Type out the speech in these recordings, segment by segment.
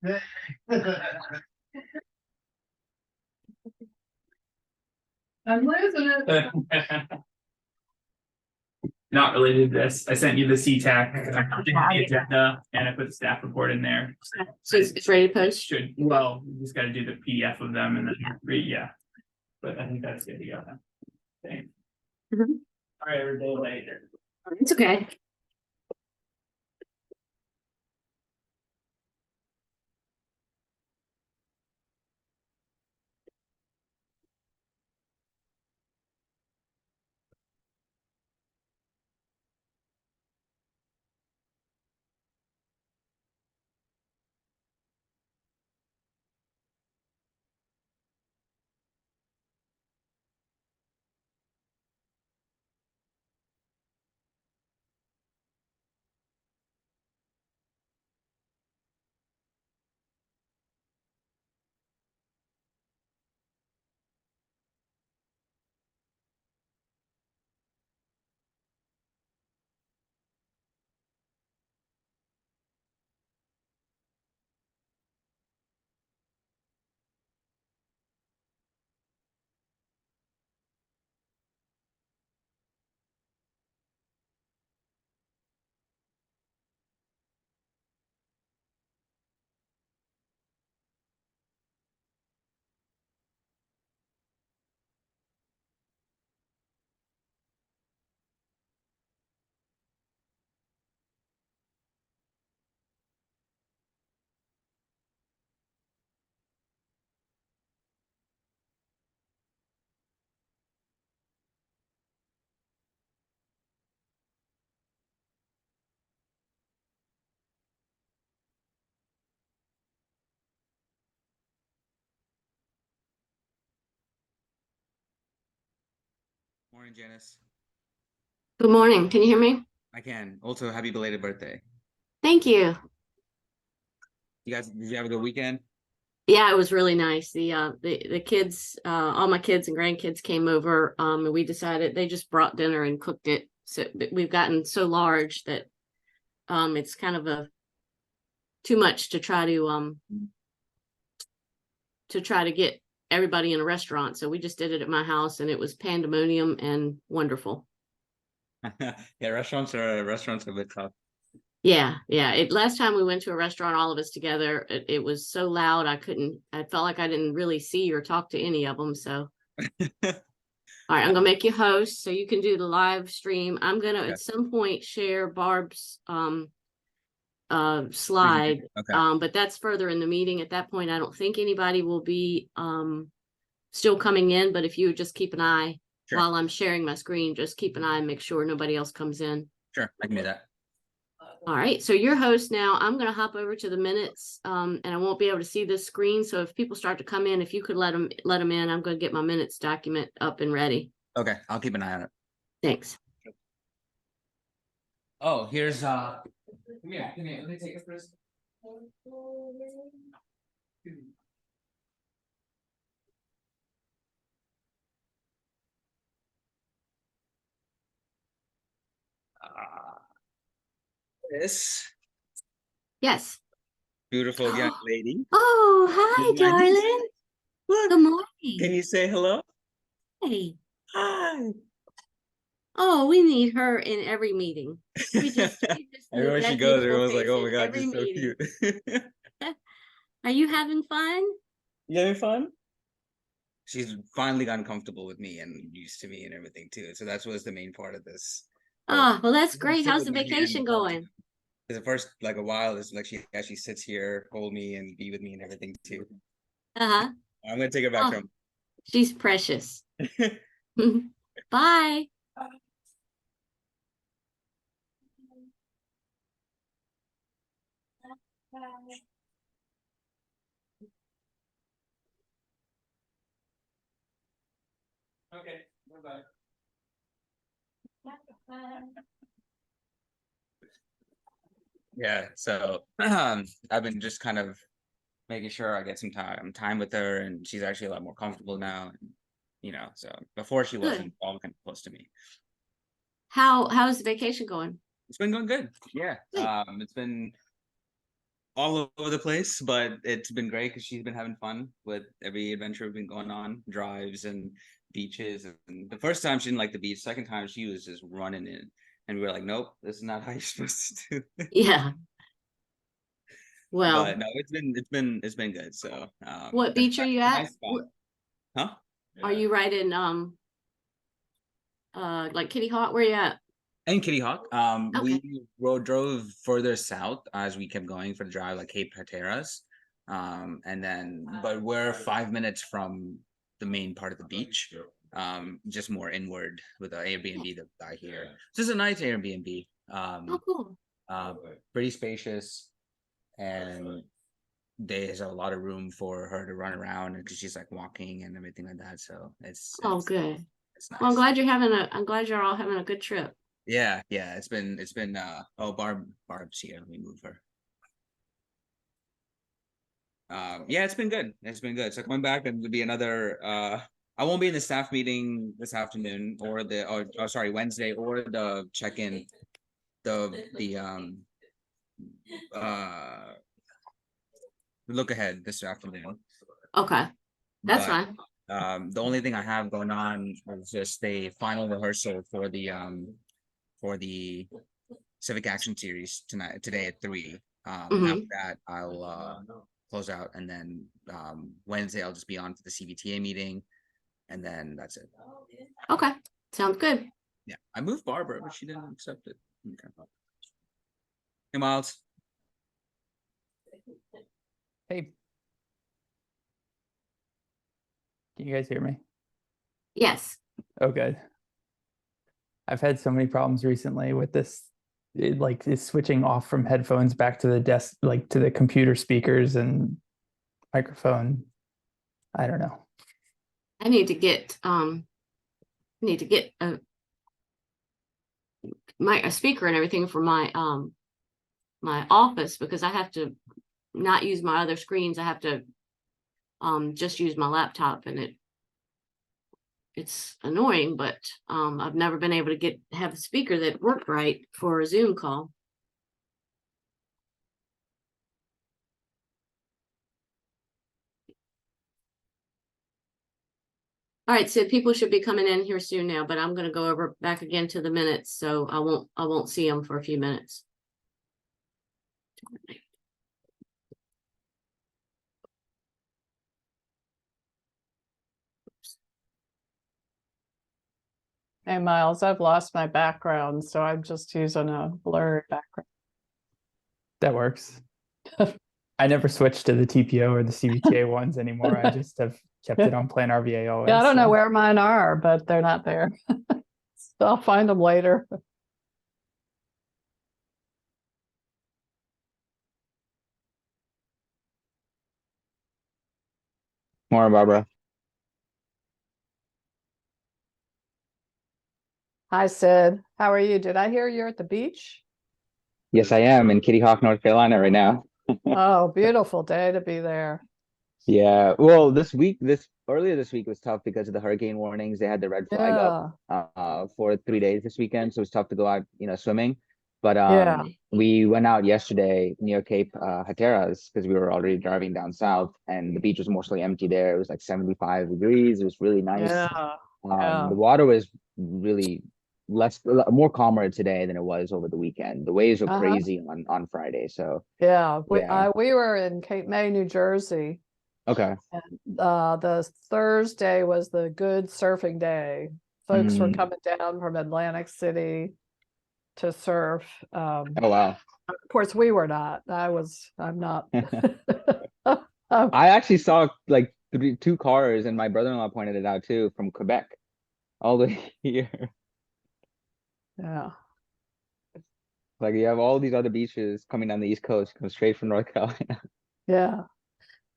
I'm losing it. Not related to this. I sent you the CTAC the agenda and I put the staff report in there. So it's ready to post? Should, well, we just gotta do the PDF of them and then read, yeah. But I think that's good to go. Thanks. Mhm. All right, every day later. It's okay. Morning, Janice. Good morning. Can you hear me? I can. Also, happy belated birthday. Thank you. Did you have a good weekend? Yeah, it was really nice. The kids, all my kids and grandkids came over, and we decided they just brought dinner and cooked it. So we've gotten so large that it's kind of too much to try to get everybody in a restaurant. So we just did it at my house and it was pandemonium and wonderful. Yeah, restaurants are a bit tough. Yeah. Last time we went to a restaurant, all of us together, it was so loud. I felt like I didn't really see or talk to any of them. So, all right, I'm gonna make you host so you can do the live stream. I'm gonna at some point share Barb's slide. Okay. But that's further in the meeting. At that point, I don't think anybody will be still coming in, but if you just keep an eye while I'm sharing my screen, just keep an eye and make sure nobody else comes in. Sure, I can do that. All right, so you're host now. I'm going to hop over to the minutes, and I won't be able to see this screen. So if people start to come in, if you could let them in, I'm going to get my minutes document up and ready. Okay, I'll keep an eye on it. Thanks. Oh, here's come here. Let me take it first. This Yes. beautiful young lady. Oh, hi, darling. Look, good morning. Can you say hello? Hey. Hi. Oh, we need her in every meeting. We just Everywhere she goes, everyone's like, "Oh my God, she's so cute." Are you having fun? You having fun? She's finally gotten comfortable with me and used to me and everything too. So that was the main part of this. Oh, well, that's great. How's the vacation going? The first a while is like she actually sits here, hold me, and be with me and everything too. Uh-huh. I'm gonna take her back home. She's precious. Bye. Okay, bye-bye. Yeah, so I've been just kind of making sure I get some time with her, and she's actually a lot more comfortable now. And, so before she wasn't all kind of close to me. How's the vacation going? It's been going good. Yeah. Good. It's been all over the place, but it's been great because she's been having fun with every adventure we've been going on, drives and beaches. And the first time she didn't like the beach. Second time she was just running in, and we were like, "Nope, this is not how you're supposed to do." Yeah. Well, But no, it's been good. So what that's beach are you a at? nice spot, huh? Are you right in like Kitty Hawk? Where you at? And Kitty Hawk. Okay. We drove further south as we kept going for the drive, like Cape Hatteras. And then, but we're 5 minutes from the main part of the beach. Just more inward with the Airbnb that I here. This is a nice Airbnb. Oh, cool. Uh, Pretty spacious, and there's a lot of room for her to run around because she's like walking and everything like that. So Oh, good. it's Well, nice. I'm glad you're all having a good trip. Yeah, it's been oh, Barb's here. Let me move her. Yeah, it's been good. It's been good. So coming back and to be another I won't be in the staff meeting this afternoon or sorry, Wednesday, or the check-in, the uh look ahead this afternoon. Okay. That's But fine. the only thing I have going on is just the final rehearsal for the Civic Action Series today at 3. After Hmm. that, I'll close out, and then Wednesday I'll just be on for the CVTA meeting, and then that's it. Okay. Sounds good. Yeah, I moved Barbara, but she didn't accept it. Okay. Hey, Miles. Hey, can you guys hear me? Yes. Oh, good. I've had so many problems recently with this, it's switching off from headphones back to the desk, like to the computer speakers and microphone. I don't know. I need to get a speaker and everything for my office, because I have to not use my other screens. I have to just use my laptop, and it's annoying, but I've never been able to have a speaker that worked right for a Zoom call. All right, so people should be coming in here soon now, but I'm going to go over back again to the minutes, so I won't see them for a few minutes. Hey, Miles, I've lost my background, so I'm just using a blurred background. That works. I never switched to the TPO or the CVTA ones anymore. I just have kept it on Plan RVA always. Yeah, I don't know so. where mine are, but they're not there. So I'll find them later. Morning, Barbara. Hi, Sid. How are you? Did I hear you're at the beach? Yes, I am in Kitty Hawk, North Carolina right now. Oh, beautiful day to be there. Yeah, well, earlier this week was tough because of the hurricane warnings. They had the red flag up Yeah, for 3 days this weekend, so it was tough to go out, swimming. But yeah, we went out yesterday near Cape Hatteras because we were already driving down south, and the beach was mostly empty there. It was like 75 degrees. It was really nice. yeah, The yeah. water was really more calmer today than it was over the weekend. The waves were Uh-huh. crazy on Friday, so Yeah. yeah. We were in Cape May, New Jersey. Okay. And the Thursday was the good surfing day. Folks were coming down from Atlantic City to surf. Oh wow. Of course, we were not. I'm not. Oh, I actually saw like two cars, and my brother-in-law pointed it out too, from Quebec all the way here. yeah. Like you have all these other beaches coming down the East Coast, come straight from North Carolina. Yeah.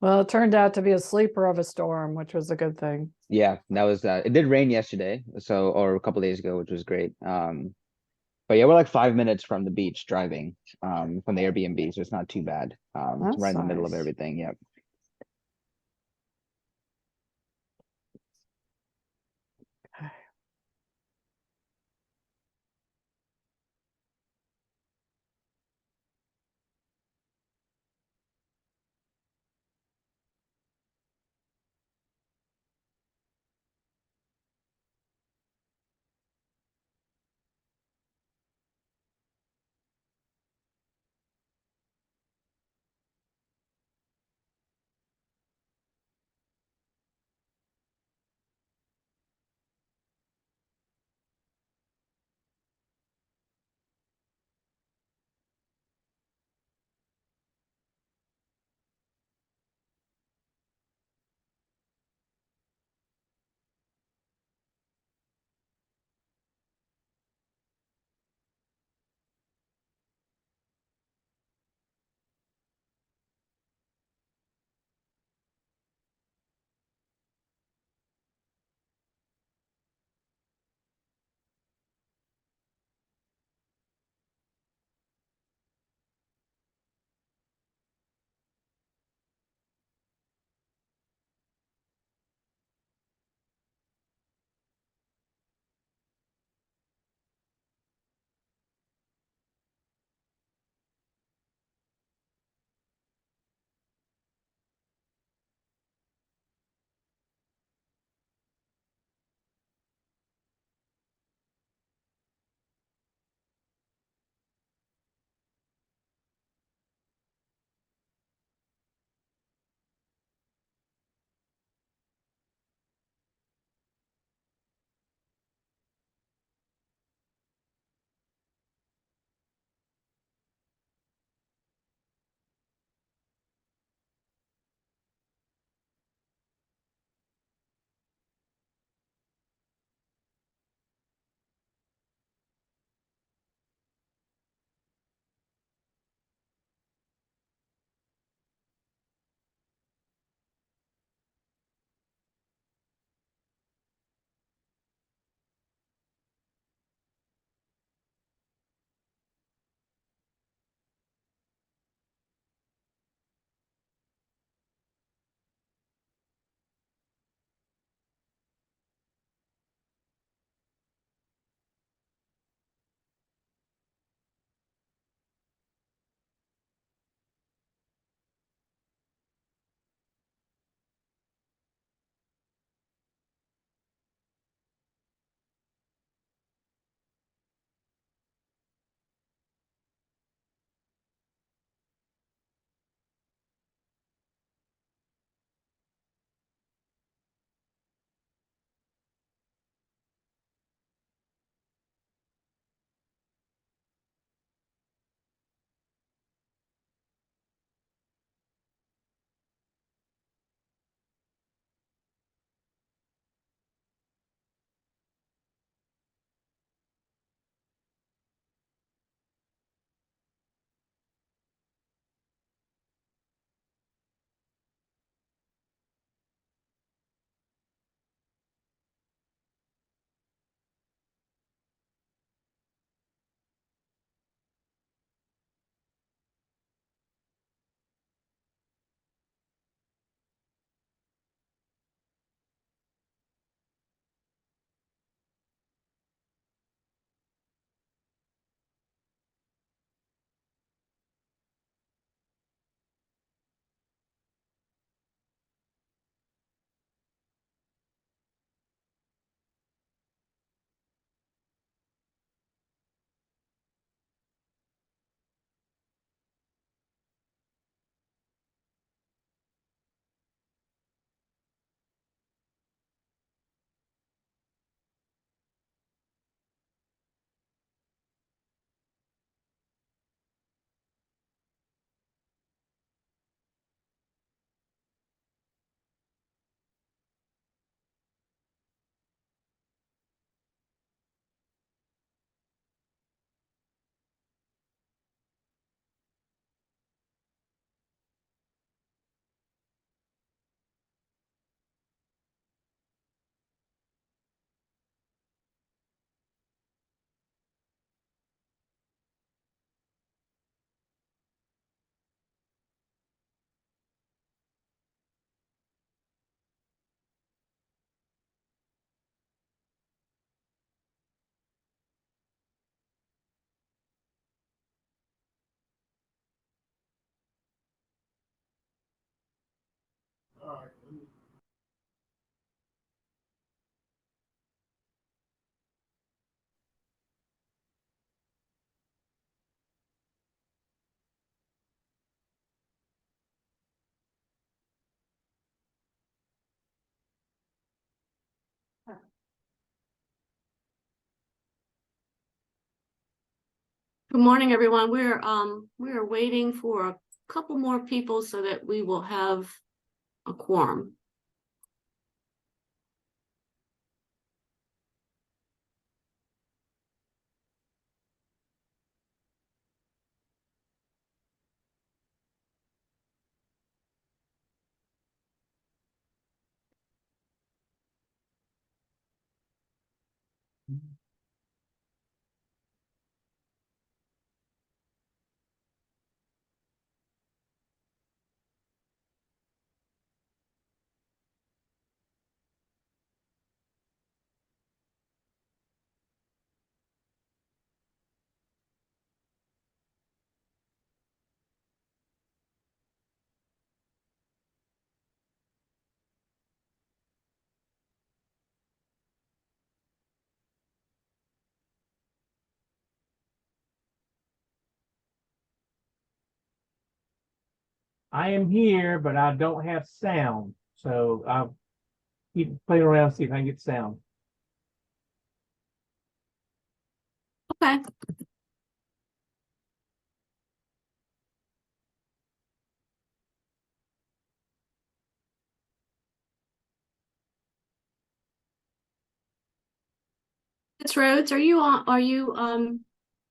Well, it turned out to be a sleeper of a storm, which was a good thing. Yeah, that was it did rain yesterday, or a couple days ago, which was great. But yeah, we're like 5 minutes from the beach driving, from the Airbnb, so it's not too bad. It's right That's in the middle of nice. everything. Yep. Good morning, everyone. We're waiting for a couple more people so that we will have a quorum. I am here, but I don't have sound, so I'll keep playing around, see if I can get sound. Okay. Ms. Rhodes, are you on,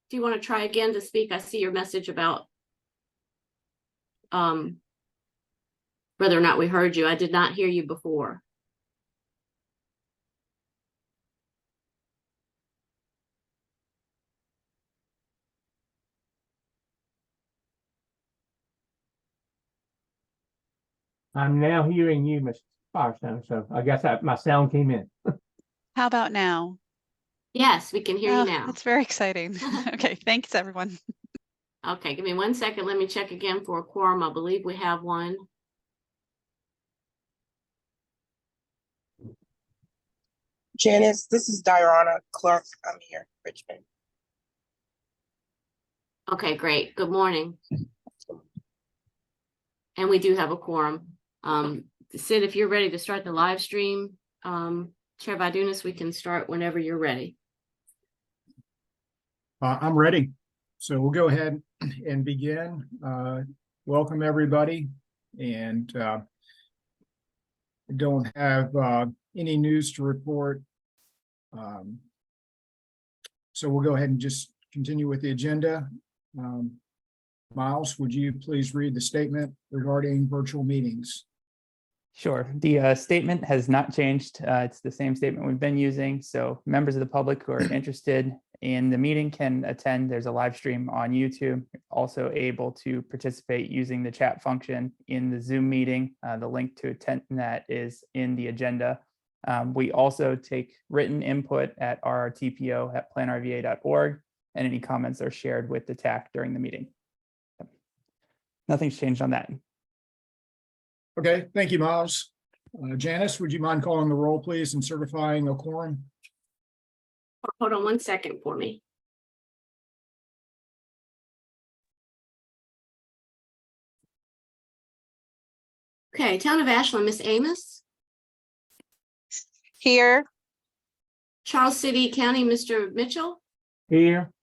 do you want to try again to speak? I see your message about whether or not we heard you. I did not hear you before. I'm now hearing you, Mr. Firestone, so I guess my sound came in. How about now? Yes, we can hear you now. That's very exciting. Okay, thanks everyone. Okay, give me 1 second. Let me check again for a quorum. I believe we have one. Janice, this is Diana Clark. I'm here, Richmond. Okay, great. Good morning. And we do have a quorum. Sid, if you're ready to start the live stream, Chair Vidunas, we can start whenever you're ready. I'm ready. So we'll go ahead and begin. Welcome, everybody. And don't have any news to report. So we'll go ahead and just continue with the agenda. Miles, would you please read the statement regarding virtual meetings? Sure. The statement has not changed. It's the same statement we've been using. So members of the public who are interested in the meeting can attend. There's a live stream on YouTube. Also able to participate using the chat function in the Zoom meeting. The link to attend that is in the agenda. We also take written input at rrtpo@planrva.org, and any comments are shared with the TAC during the meeting. Nothing's changed on that. Okay, thank you, Miles. Janice, would you mind calling the roll, please, and certifying a quorum? Hold on 1 second for me. Okay, Town of Ashland, Miss Amos. Here. Charles City County, Mr. Mitchell. Here,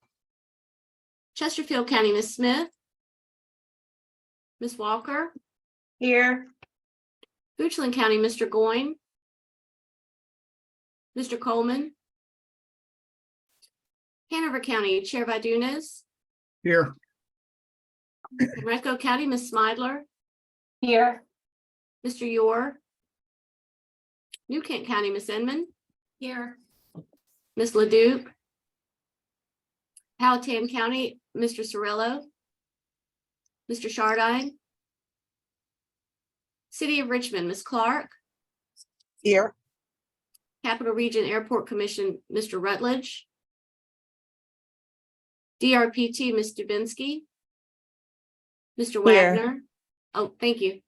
Chesterfield County, Miss Smith. Miss Walker. Here. Goochland County, Mr. Goyne. Mr. Coleman. Hanover County, Chair Vidunas. Here. Henrico County, Miss Smidler. Here. Mr. Yor. New Kent County, Miss Inman. Here. Miss Leduc. Powhatan County, Mr. Cirillo. Mr. Shardine. City of Richmond, Miss Clark. Here. Capital Region Airport Commission, Mr. Rutledge. DRPT, Ms. Dubinsky. Mr. Here. Wagner. Oh, thank you.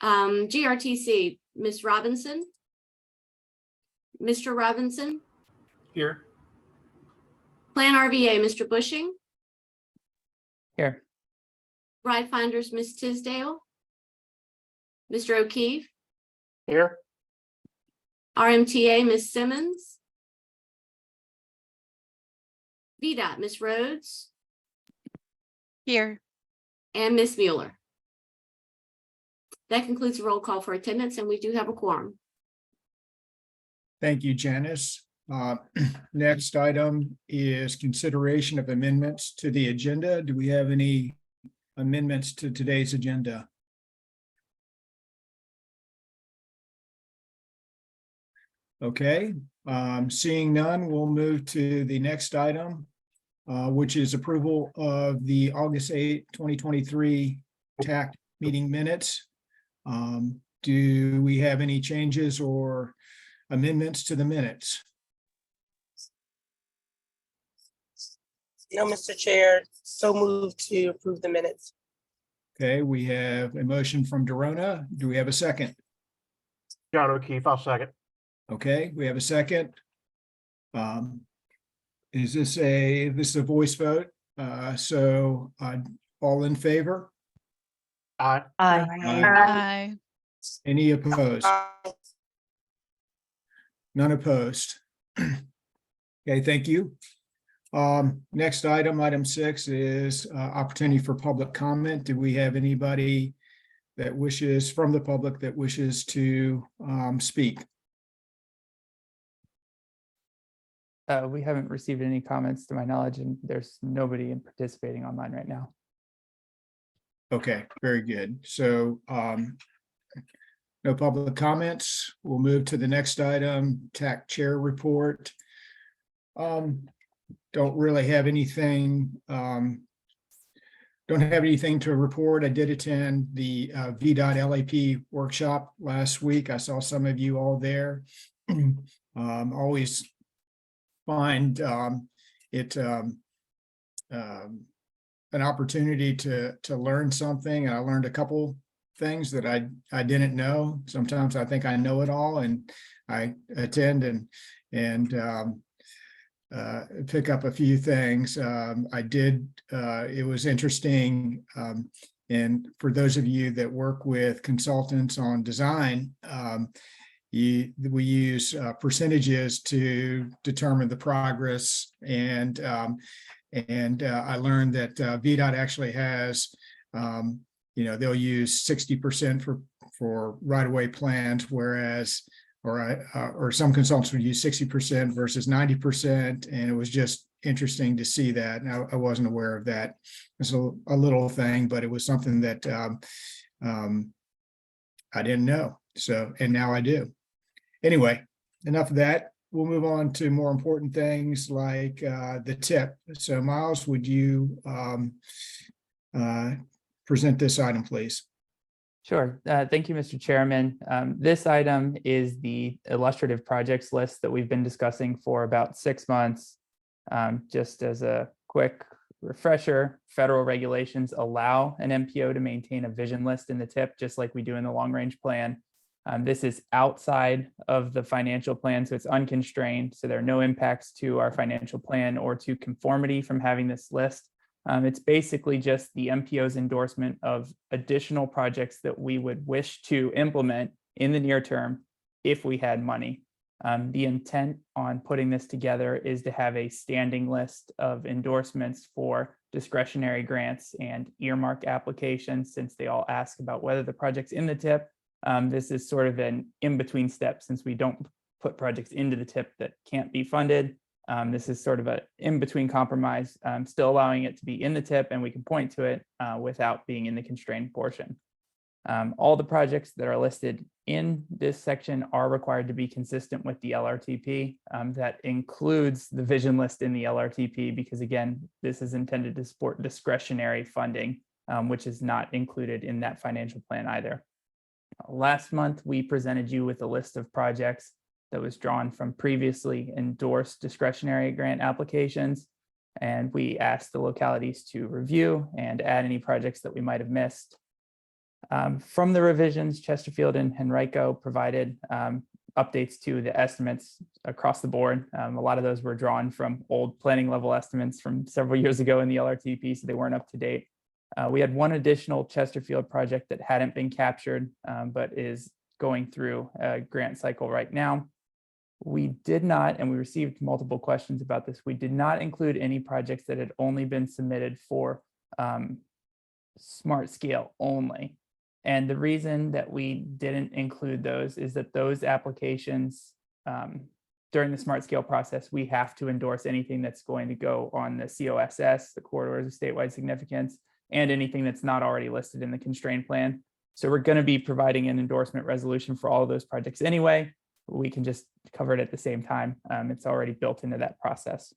GRTC, Ms. Robinson. Mr. Robinson. Here. Plan RVA, Mr. Bushing. Here. Ride Finders, Ms. Tisdale. Mr. O'Keefe. Here. RMTA, Ms. Simmons. VDOT, Ms. Rhodes, Here. and Ms. Mueller. That concludes the roll call for attendance, and we do have a quorum. Thank you, Janice. Next item is consideration of amendments to the agenda. Do we have any amendments to today's agenda? Okay, seeing none, we'll move to the next item, which is approval of the August 8, 2023 TAC meeting minutes. Do we have any changes or amendments to the minutes? No, Mr. Chair, so moved to approve the minutes. Okay, we have a motion from Dorona. Do we have a second? John O'Keefe, I'll second. Okay, we have a second. Is this a voice vote? So all in favor? Aye. Aye. Any opposed? None opposed. Okay, thank you. Next item 6 is opportunity for public comment. Do we have anybody that wishes from the public that wishes to speak? We haven't received any comments to my knowledge, and there's nobody participating online right now. Okay, very good. So no public comments. We'll move to the next item, TAC chair report. Don't really have anything. Don't have anything to report. I did attend the VDOT LAP workshop last week. I saw some of you all there. Always find it an opportunity to learn something. And I learned a couple things that I didn't know. Sometimes I think I know it all, and I attend and pick up a few things. I did. It was interesting. And for those of you that work with consultants on design, we use percentages to determine the progress. And I learned that VDOT actually has, they'll use 60% for right-of-way plans, whereas or some consultants would use 60% versus 90%. And it was just interesting to see that. And I wasn't aware of that. It's a little thing, but it was something that I didn't know. So, and now I do. Anyway, enough of that. We'll move on to more important things like the tip. So Miles, would you present this item, please? Sure. Thank you, Mr. Chairman. This item is the illustrative projects list that we've been discussing for about 6 months. Just as a quick refresher, federal regulations allow an MPO to maintain a vision list in the tip, just like we do in the long range plan. This is outside of the financial plan, so it's unconstrained. So there are no impacts to our financial plan or to conformity from having this list. It's basically just the MPO's endorsement of additional projects that we would wish to implement in the near term if we had money. The intent on putting this together is to have a standing list of endorsements for discretionary grants and earmark applications, since they all ask about whether the project's in the tip. This is sort of an in-between step, since we don't put projects into the tip that can't be funded. This is sort of an in-between compromise, still allowing it to be in the tip, and we can point to it without being in the constrained portion. All the projects that are listed in this section are required to be consistent with the LRTP. That includes the vision list in the LRTP, because again, this is intended to support discretionary funding, which is not included in that financial plan either. Last month, we presented you with a list of projects that was drawn from previously endorsed discretionary grant applications. And we asked the localities to review and add any projects that we might have missed. From the revisions, Chesterfield and Henrico provided updates to the estimates across the board. A lot of those were drawn from old planning level estimates from several years ago in the LRTP, so they weren't up to date. We had one additional Chesterfield project that hadn't been captured, but is going through a grant cycle right now. We did not, and we received multiple questions about this, we did not include any projects that had only been submitted for smart scale only. And the reason that we didn't include those is that those applications during the smart scale process, we have to endorse anything that's going to go on the COSS, the corridors of statewide significance, and anything that's not already listed in the constraint plan. So we're going to be providing an endorsement resolution for all of those projects anyway. We can just cover it at the same time. It's already built into that process.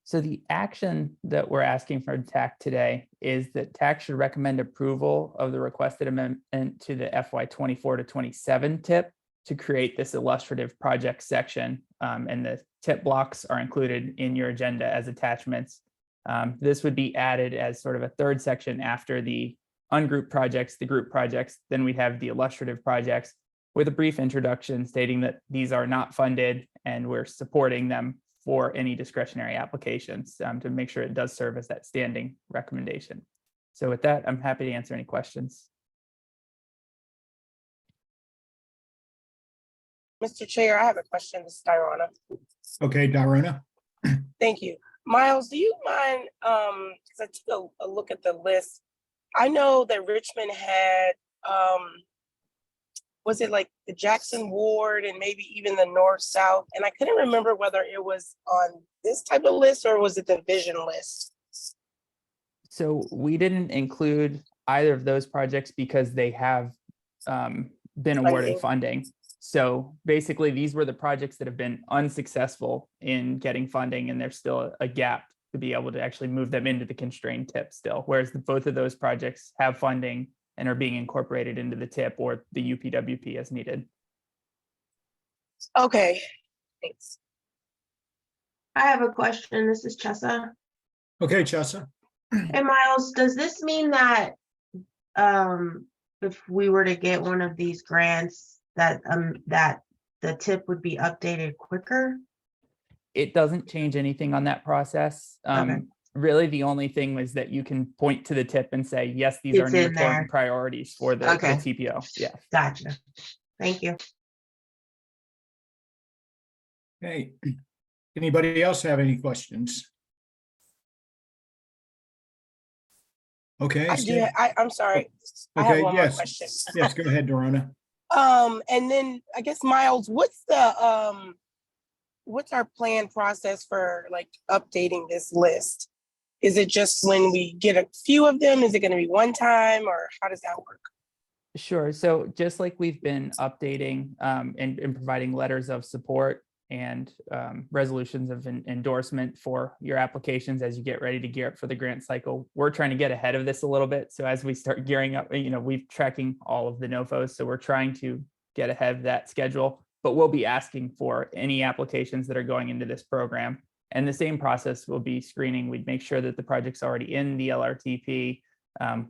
So the action that we're asking for TAC today is that TAC should recommend approval of the requested amendment to the FY 24 to 27 tip to create this illustrative project section. And the tip blocks are included in your agenda as attachments. This would be added as sort of a third section after the ungrouped projects, the group projects. Then we have the illustrative projects with a brief introduction stating that these are not funded and we're supporting them for any discretionary applications to make sure it does serve as that standing recommendation. So with that, I'm happy to answer any questions. Mr. Chair, I have a question. This is Diana. Okay, Darona. Thank you. Miles, do you mind, because I took a look at the list. I know that Richmond had, was it like the Jackson Ward and maybe even the North South? And I couldn't remember whether it was on this type of list or was it the vision list? So we didn't include either of those projects because they have been awarded funding. So basically, these were the projects that have been unsuccessful in getting funding, and there's still a gap to be able to actually move them into the constrained tip still, whereas both of those projects have funding and are being incorporated into the tip or the UPWP as needed. Okay, thanks. I have a question. This is Chessa. Okay, Chessa. Hey, Miles, does this mean that if we were to get one of these grants that that the tip would be updated quicker? It doesn't change anything on that process. Okay. Really, the only thing was that you can point to the tip and say, yes, these are It's in important there. priorities for the Okay. TPO. Yeah. Gotcha. Thank you. Hey, anybody else have any questions? Okay. I'm sorry. I have Okay, one more yes. question. Yes, go ahead, Dorona. And then I guess Miles, what's our plan process for like updating this list? Is it just when we get a few of them? Is it going to be one time, or how does that work? Sure. So just like we've been updating and providing letters of support and resolutions of endorsement for your applications as you get ready to gear up for the grant cycle, we're trying to get ahead of this a little bit. So as we start gearing up, we're tracking all of the NOFOs. So we're trying to get ahead of that schedule, but we'll be asking for any applications that are going into this program. And the same process will be screening. We'd make sure that the project's already in the LRTP.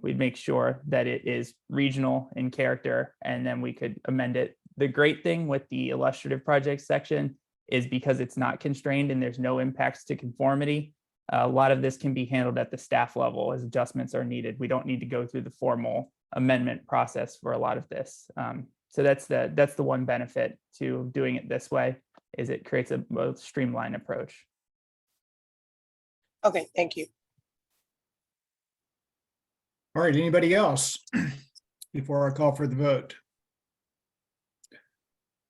We'd make sure that it is regional in character, and then we could amend it. The great thing with the illustrative projects section is because it's not constrained and there's no impacts to conformity. A lot of this can be handled at the staff level as adjustments are needed. We don't need to go through the formal amendment process for a lot of this. So that's the one benefit to doing it this way, is it creates a streamlined approach. Okay, thank you. All right, anybody else before I call for the vote?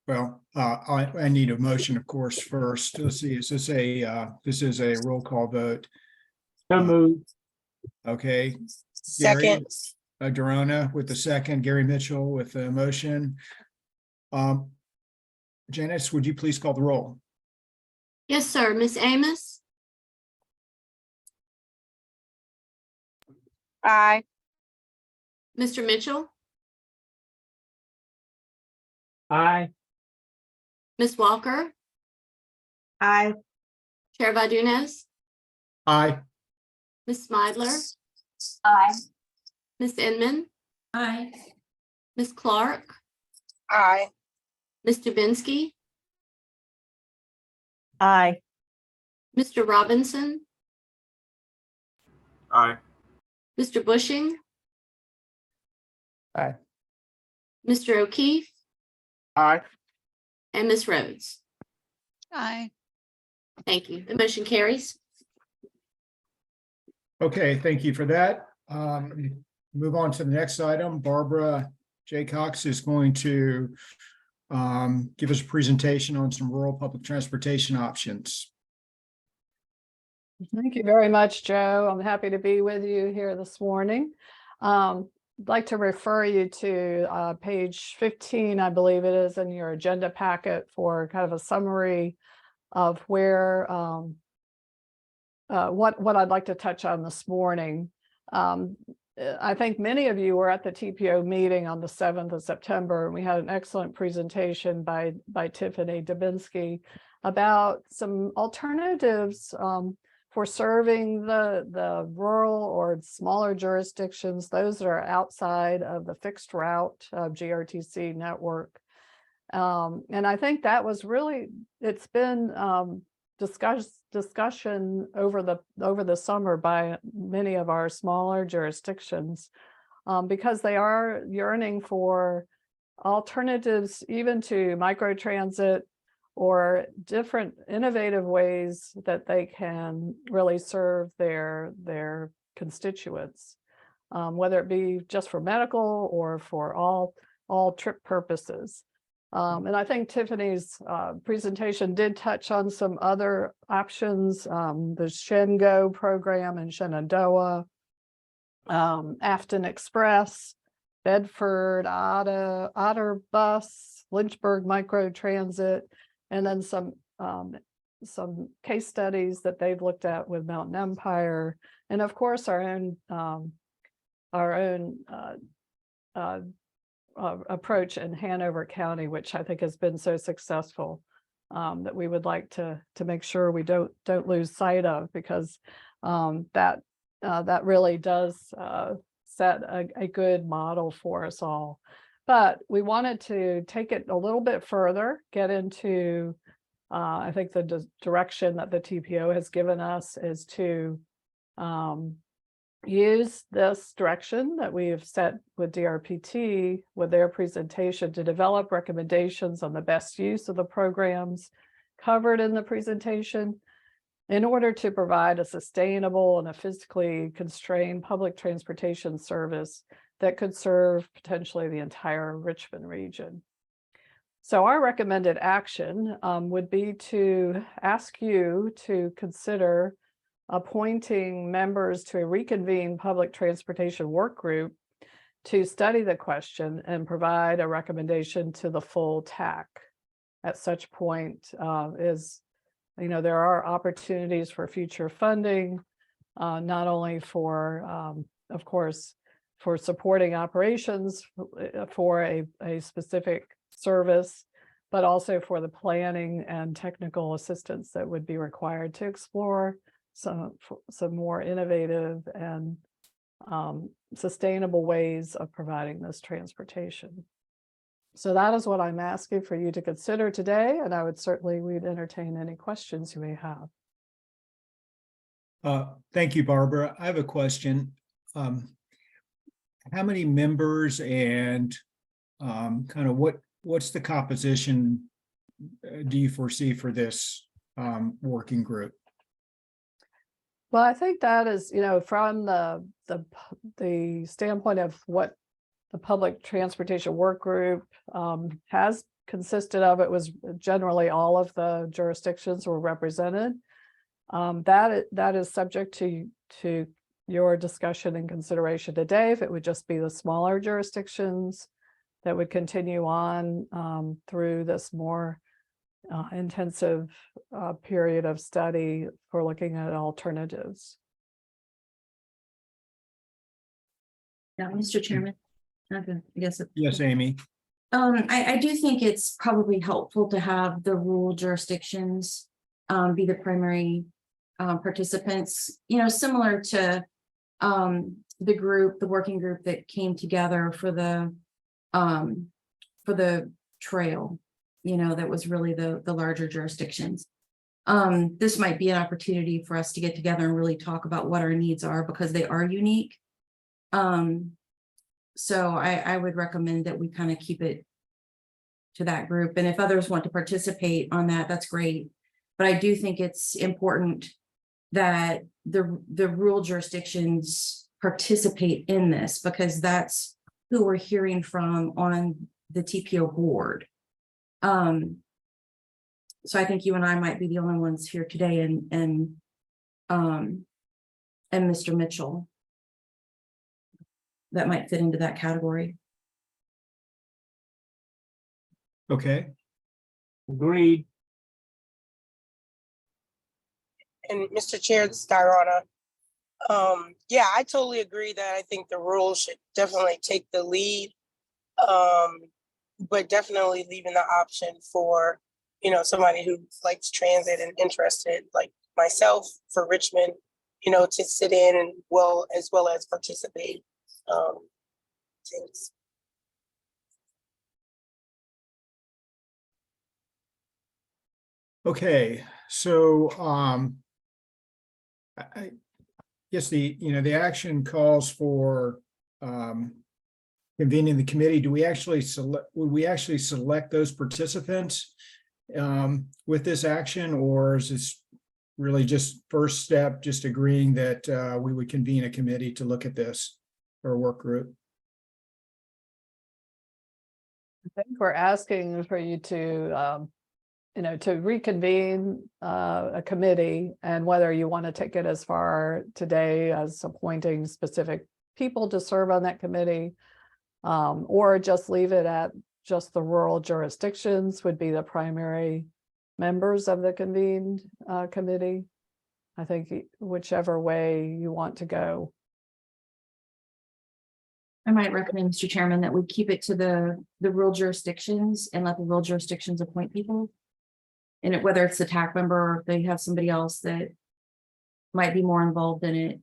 Well, I need a motion, of course, first. Let's see, this is a roll call vote. So moved. Okay. Second. Dorona with the second, Gary Mitchell with the motion. Janice, would you please call the roll? Yes, sir. Miss Amos? Aye. Mr. Mitchell? Aye. Miss Walker? Aye. Chair Vadunez? Aye. Miss Smidler? Aye. Miss Inman? Aye. Ms. Clark, Aye. Ms. Dubinsky, Aye. Mr. Robinson, Aye. Mr. Bushing, Aye. Mr. O'Keefe, Aye. and Ms. Rhodes. Aye. Thank you. The motion carries. Okay, thank you for that. Move on to the next item. Barbara J. Cox is going to give us a presentation on some rural public transportation options. Thank you very much, Joe. I'm happy to be with you here this morning. I'd like to refer you to page 15, I believe it is, in your agenda packet for kind of a summary of where what I'd like to touch on this morning. I think many of you were at the TPO meeting on the 7th of September. We had an excellent presentation by Tiffany Dubinsky about some alternatives for serving the rural or smaller jurisdictions, those that are outside of the fixed route GRTC network. And I think that was really, it's been discussion over the summer by many of our smaller jurisdictions because they are yearning for alternatives even to microtransit or different innovative ways that they can really serve their constituents, whether it be just for medical or for all trip purposes. And I think Tiffany's presentation did touch on some other options, the Shengo program in Shenandoah, Afton Express, Bedford, Otter Bus, Lynchburg Microtransit, and then some case studies that they've looked at with Mountain Empire, and of course our own approach in Hanover County, which I think has been so successful that we would like to make sure we don't lose sight of, because that really does set a good model for us all. But we wanted to take it a little bit further, get into I think the direction that the TPO has given us is to use this direction that we have set with DRPT with their presentation to develop recommendations on the best use of the programs covered in the presentation in order to provide a sustainable and a physically constrained public transportation service that could serve potentially the entire Richmond region. So our recommended action would be to ask you to consider appointing members to a reconvened public transportation work group to study the question and provide a recommendation to the full TAC. At such point, there are opportunities for future funding, not only for, of course, for supporting operations for a specific service, but also for the planning and technical assistance that would be required to explore some more innovative and sustainable ways of providing this transportation. So that is what I'm asking for you to consider today, and I would we'd entertain any questions you may have. Thank you, Barbara. I have a question. How many members and kind of what's the composition do you foresee for this working group? Well, I think that is, from the standpoint of what the public transportation work group has consisted of, it was generally all of the jurisdictions were represented. That is subject to your discussion and consideration today. If it would just be the smaller jurisdictions that would continue on through this more intensive period of study for looking at alternatives. Yeah, Mr. Chairman. Okay, I guess. Yes, Amy. I do think it's probably helpful to have the rural jurisdictions be the primary participants, similar to the working group that came together for the trail, you know, that was really the larger jurisdictions. This might be an opportunity for us to get together and really talk about what our needs are, because they are unique. So I would recommend that we kind of keep it to that group. And if others want to participate on that, that's great. But I do think it's important that the rural jurisdictions participate in this, because that's who we're hearing from on the TPO board. So I think you and I might be the only ones here today, and Mr. Mitchell that might fit into that category. Okay, Agreed. And Mr. Chair, this is Diana. Yeah, I totally agree that I think the rules should definitely take the lead. But definitely leaving the option for, you know, somebody who likes transit and interested, like myself, for Richmond, you know, to sit in and as well as participate. Things. okay, so I guess the action calls for convening the committee. Would we actually select those participants with this action, or is this really just first step, just agreeing that we would convene a committee to look at this, or a work group? I think we're asking for you to, you know, to reconvene a committee, and whether you want to take it as far today as appointing specific people to serve on that committee, or just leave it at just the rural jurisdictions would be the primary members of the convened committee. I think whichever way you want to go. I might recommend, Mr. Chairman, that we keep it to the rural jurisdictions and let the rural jurisdictions appoint people. And whether it's the TAC member, or if they have somebody else that might be more involved in it,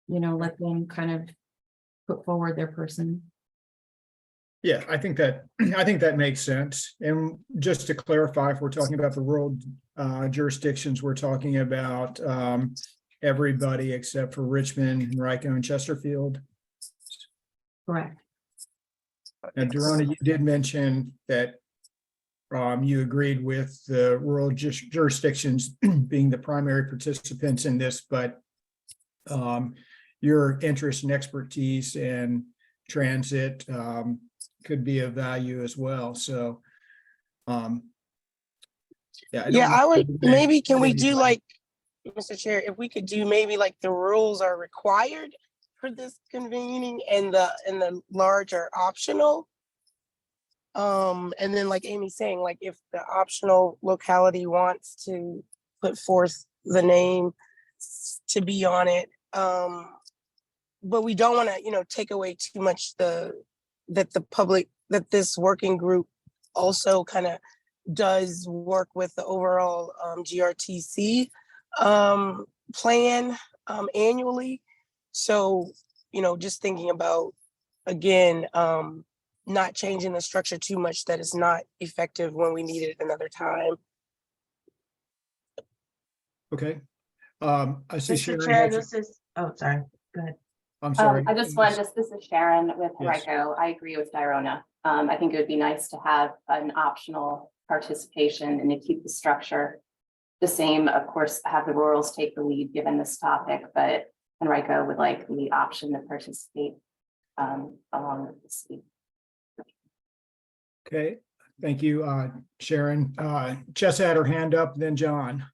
you know, let them kind of put forward their person. Yeah, I think that makes sense. And just to clarify, if we're talking about the rural jurisdictions, we're talking about everybody except for Richmond, Henrico, and Chesterfield. Correct. And Dorona, you did mention that you agreed with the rural jurisdictions being the primary participants in this, but your interest and expertise and transit could be of value as well. So Yeah, I would maybe, can we do like, Mr. Chair, if we could do maybe like the rules are required for this convening and the large are optional. And then like Amy's saying, like if the optional locality wants to put forth the name to be on it, but we don't want to, you know, take away too much that this working group also kind of does work with the overall GRTC plan annually. So, you know, just thinking about, again, not changing the structure too much that is not effective when we need it another time. Okay. I see Mr. Sharon. Chair, this is, oh, sorry, go ahead. I'm sorry. This is Sharon with Yes. Henrico. I agree with Diana. I think it would be nice to have an optional participation and to keep the structure the same. Of course, have the rurals take the lead given this topic, but Henrico would like the option to participate along with the city. Okay, thank you, Sharon. Jess had her hand up, then John.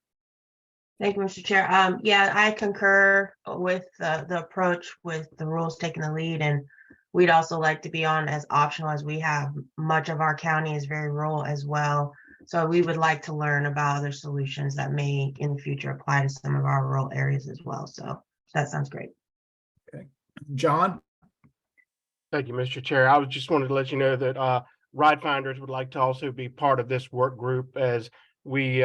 Thank you, Mr. Chair. Yeah, I concur with the approach with the rules taking the lead, and we'd also like to be on as optional, as we have much of our county is very rural as well. So we would like to learn about other solutions that may in the future apply to some of our rural areas as well. So that sounds great. Okay, John. Thank you, Mr. Chair. I just wanted to let you know that Ride Finders would like to also be part of this work group, as we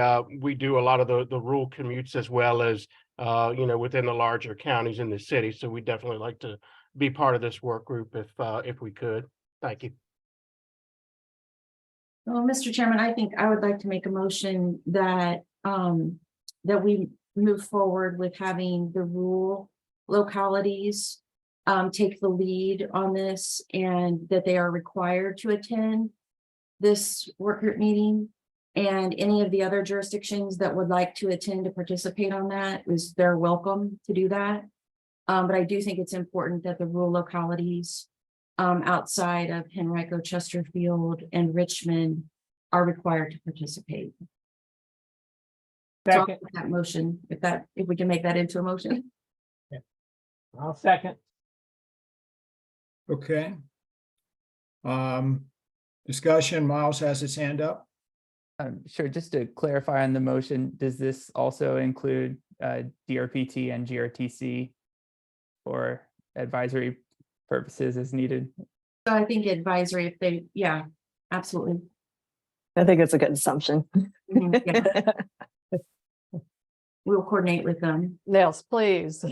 do a lot of the rural commutes as well as within the larger counties in the city. So we definitely like to be part of this work group if we could. Thank you. Well, Mr. Chairman, I think I would like to make a motion that that we move forward with having the rural localities take the lead on this, and that they are required to attend this work group meeting. And any of the other jurisdictions that would like to attend to participate on that they're welcome to do that. But I do think it's important that the rural localities outside of Henrico, Chesterfield, and Richmond are required to participate. So I'll Second, make that motion, if we can make that into a motion. I'll second. Okay. Discussion, Miles has his hand up. Sure, just to clarify on the motion, does this also include DRPT and GRTC for advisory purposes as needed? So I think advisory, yeah, absolutely. I think it's a good assumption. Mhm, yeah. We'll coordinate with them. Yes, please.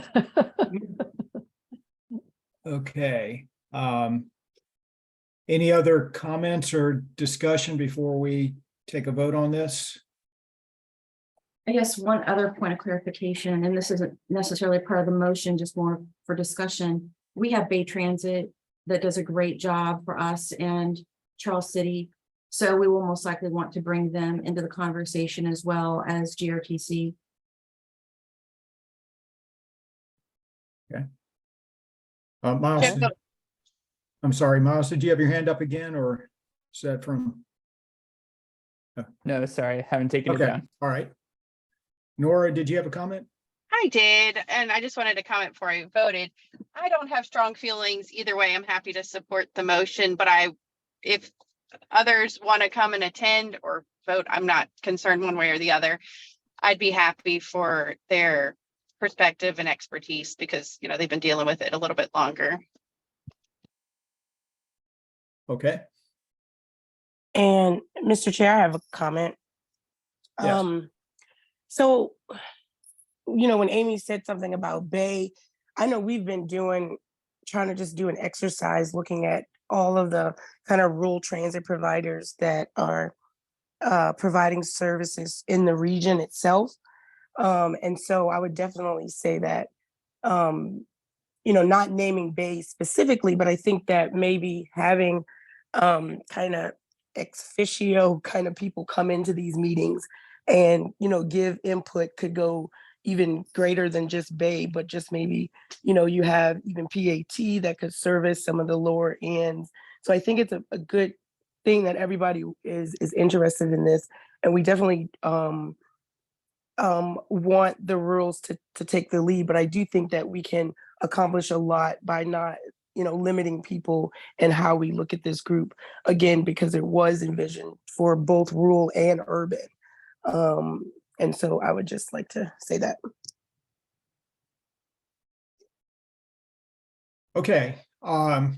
Okay. Any other comments or discussion before we take a vote on this? I guess one other point of clarification, and this isn't necessarily part of the motion, just more for discussion. We have Bay Transit that does a great job for us and Charles City. So we will most likely want to bring them into the conversation as well as GRTC. Miles, I'm sorry, Miles, did you have your hand up again, or is that from? No, sorry, I haven't taken it Okay, down. all right. Nora, did you have a comment? I did, and I just wanted to comment before I voted. I don't have strong feelings either way. I'm happy to support the motion, but if others want to come and attend or vote, I'm not concerned one way or the other. I'd be happy for their perspective and expertise because, they've been dealing with it a little bit longer. Okay. And Mr. Chair, I have a comment. Yes. So, when Amy said something about Bay, I know we've been trying to just do an exercise looking at all of the kind of rural transit providers that are providing services in the region itself. And so I would definitely say that, not naming Bay specifically, but I think that maybe having kind of ex officio kind of people come into these meetings and, give input could go even greater than just Bay, but just maybe, you have even PAT that could service some of the lower ends. So I think it's a good thing that everybody is interested in this. And we definitely want the rules to take the lead, but I do think that we can accomplish a lot by not, limiting people and how we look at this group, again, because it was envisioned for both rural and urban. And so I would just like to say that. Okay. I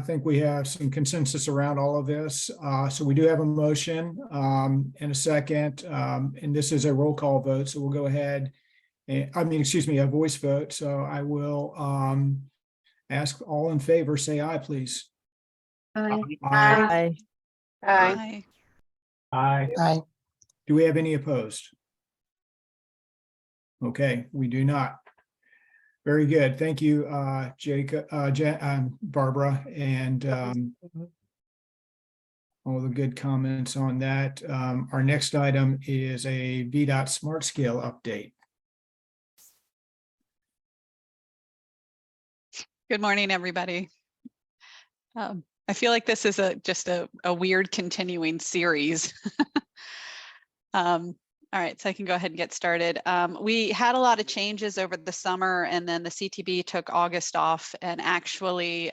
think we have some consensus around all of this. So we do have a motion and a second, and this is a roll call vote. So we'll go ahead and, a voice vote. So I will ask all in favor, say aye, please. Aye. Aye. Aye. Aye. Aye. Do we have any opposed? Okay, we do not. Very good. Thank you, Jacob, Barbara, and all the good comments on that. Our next item is a VDOT Smart Scale update. Good morning, everybody. I feel like this is just a weird continuing series. All right, so I can go ahead and get started. We had a lot of changes over the summer, and then the CTB took August off, and actually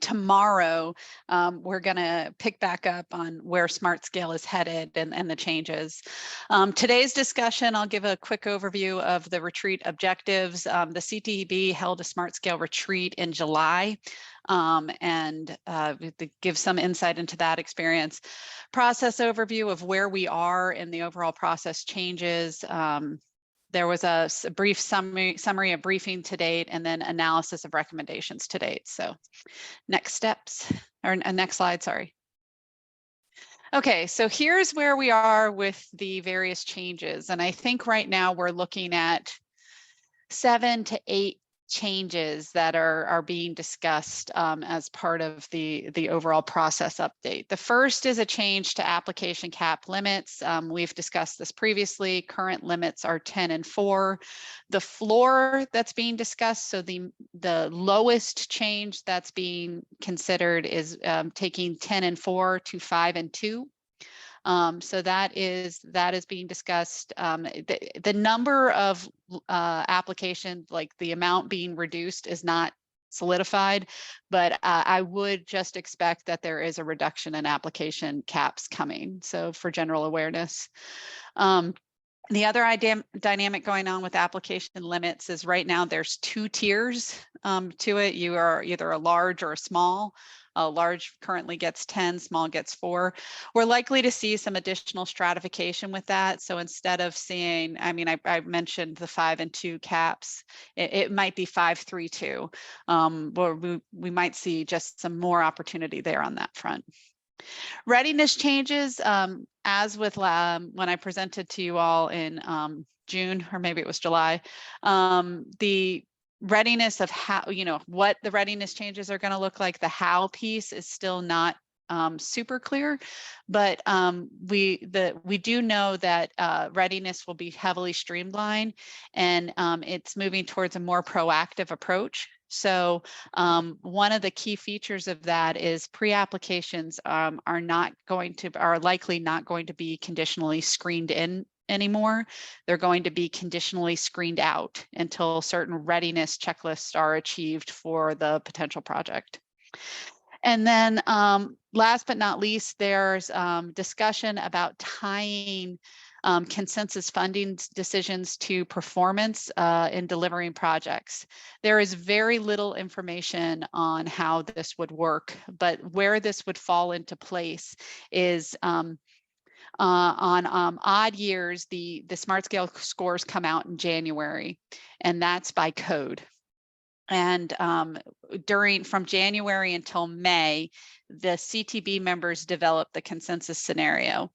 tomorrow we're going to pick back up on where Smart Scale is headed and the changes. Today's discussion, I'll give a quick overview of the retreat objectives. The CTB held a Smart Scale retreat in July, and give some insight into that experience. Process overview of where we are in the overall process changes, There was a brief summary of briefing to date, and then analysis of recommendations to date. So next steps, or next slide, sorry. Okay, so here's where we are with the various changes. And I think right now we're looking at 7 to 8 changes that are being discussed as part of the overall process update. The first is a change to application cap limits. We've discussed this previously. Current limits are 10 and 4. The floor that's being discussed, so the lowest change that's being considered is taking 10 and 4 to 5 and 2. So that is being discussed. The number of applications, like the amount being reduced, is not solidified, but I would just expect that there is a reduction in application caps coming. So for general awareness. The other dynamic going on with application limits is right now there's 2 tiers to it. You are either a large or a small. Large currently gets 10, small gets 4. We're likely to see some additional stratification with that. So instead of seeing, I mean, I mentioned the 5 and 2 caps, it might be 5, 3, 2. Or we might see just some more opportunity there on that front. Readiness changes, as with when I presented to you all in June, or maybe it was July, the readiness of how, what the readiness changes are going to look like. The how piece is still not super clear, but we do know that readiness will be heavily streamlined, and it's moving towards a more proactive approach. So one of the key features of that is pre-applications are likely not going to be conditionally screened in anymore. They're going to be conditionally screened out until certain readiness checklists are achieved for the potential project. And then last but not least, there's discussion about tying consensus funding decisions to performance in delivering projects. There is very little information on how this would work, but where this would fall into place is on odd years, the Smart Scale scores come out in January, and that's by code. And from January until May, the CTB members developed the consensus scenario.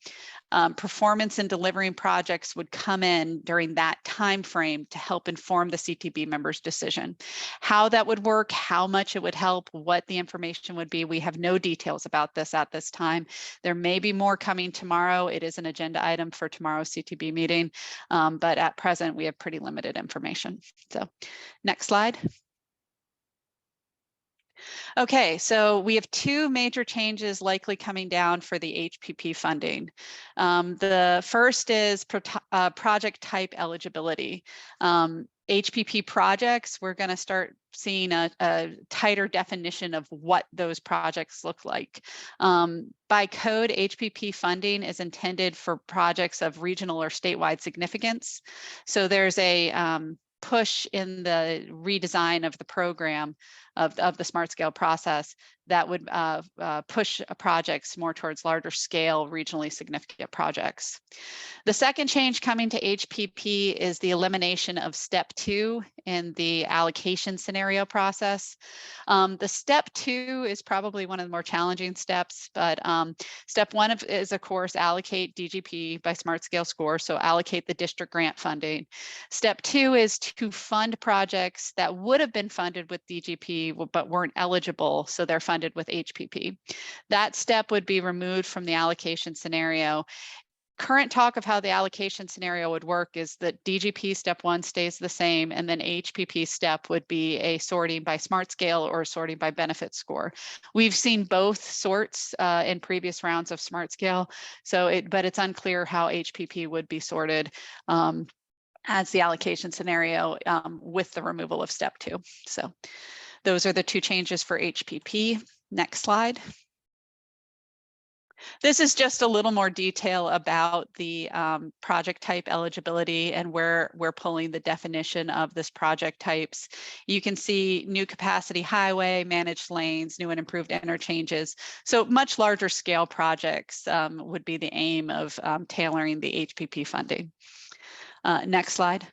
Performance in delivering projects would come in during that time frame to help inform the CTB members' decision. How that would work, how much it would help, what the information would be, we have no details about this at this time. There may be more coming tomorrow. It is an agenda item for tomorrow's CTB meeting, but at present we have pretty limited information. So next slide. Okay, so we have 2 major changes likely coming down for the HPP funding. The first is project type eligibility. HPP projects, we're going to start seeing a tighter definition of what those projects look like. By code, HPP funding is intended for projects of regional or statewide significance. So there's a push in the redesign of the program of the Smart Scale process that would push projects more towards larger scale, regionally significant projects. The second change coming to HPP is the elimination of step 2 in the allocation scenario process. The step 2 is probably one of the more challenging steps, but step 1 is, of course, allocate DGP by Smart Scale score, so allocate the district grant funding. Step 2 is to fund projects that would have been funded with DGP but weren't eligible, so they're funded with HPP. That step would be removed from the allocation scenario. Current talk of how the allocation scenario would work is that DGP step 1 stays the same, and then HPP step would be a sorting by Smart Scale or sorting by benefit score. We've seen both sorts in previous rounds of Smart Scale, but it's unclear how HPP would be sorted as the allocation scenario with the removal of step 2. So those are the 2 changes for HPP. Next slide. This is just a little more detail about the project type eligibility and where we're pulling the definition of this project types. You can see new capacity highway, managed lanes, new and improved interchanges. So much larger scale projects would be the aim of tailoring the HPP funding. Next slide.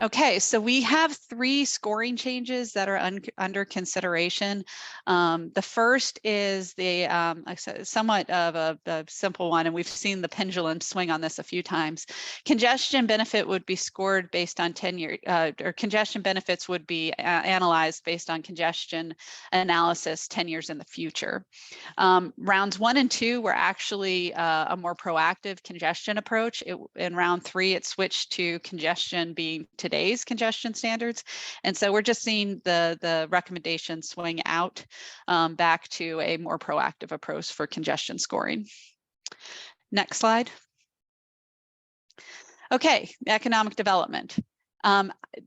Okay, so we have 3 scoring changes that are under consideration. The first is the like I said, somewhat of a simple one, and we've seen the pendulum swing on this a few times. Congestion benefit would be scored based on 10-year, or congestion benefits would be analyzed based on congestion analysis 10 years in the future. Rounds 1 and 2 were actually a more proactive congestion approach. In round 3, it switched to congestion being today's congestion standards. And so we're just seeing the recommendation swing out back to a more proactive approach for congestion scoring. Next slide. Okay, economic development.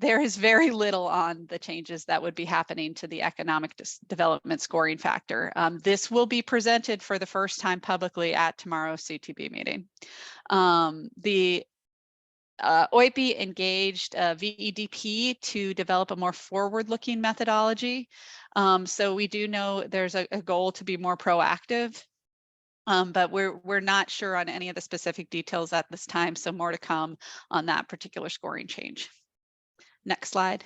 There is very little on the changes that would be happening to the economic development scoring factor. This will be presented for the first time publicly at tomorrow's CTB meeting. The OIP engaged VEDP to develop a more forward-looking methodology. So we do know there's a goal to be more proactive. But we're not sure on any of the specific details at this time, so more to come on that particular scoring change. Next slide.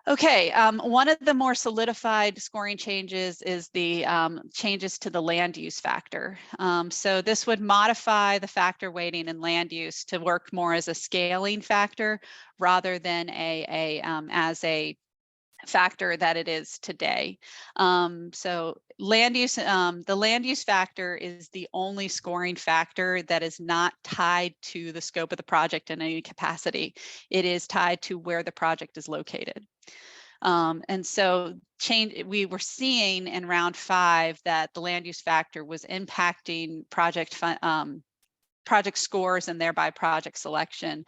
Okay, one of the more solidified scoring changes is the changes to the land use factor. So this would modify the factor weighting in land use to work more as a scaling factor rather than as a factor that it is today. So land use, the land use factor is the only scoring factor that is not tied to the scope of the project in any capacity. It is tied to where the project is located. And so we were seeing in round 5 that the land use factor was impacting project scores and thereby project selection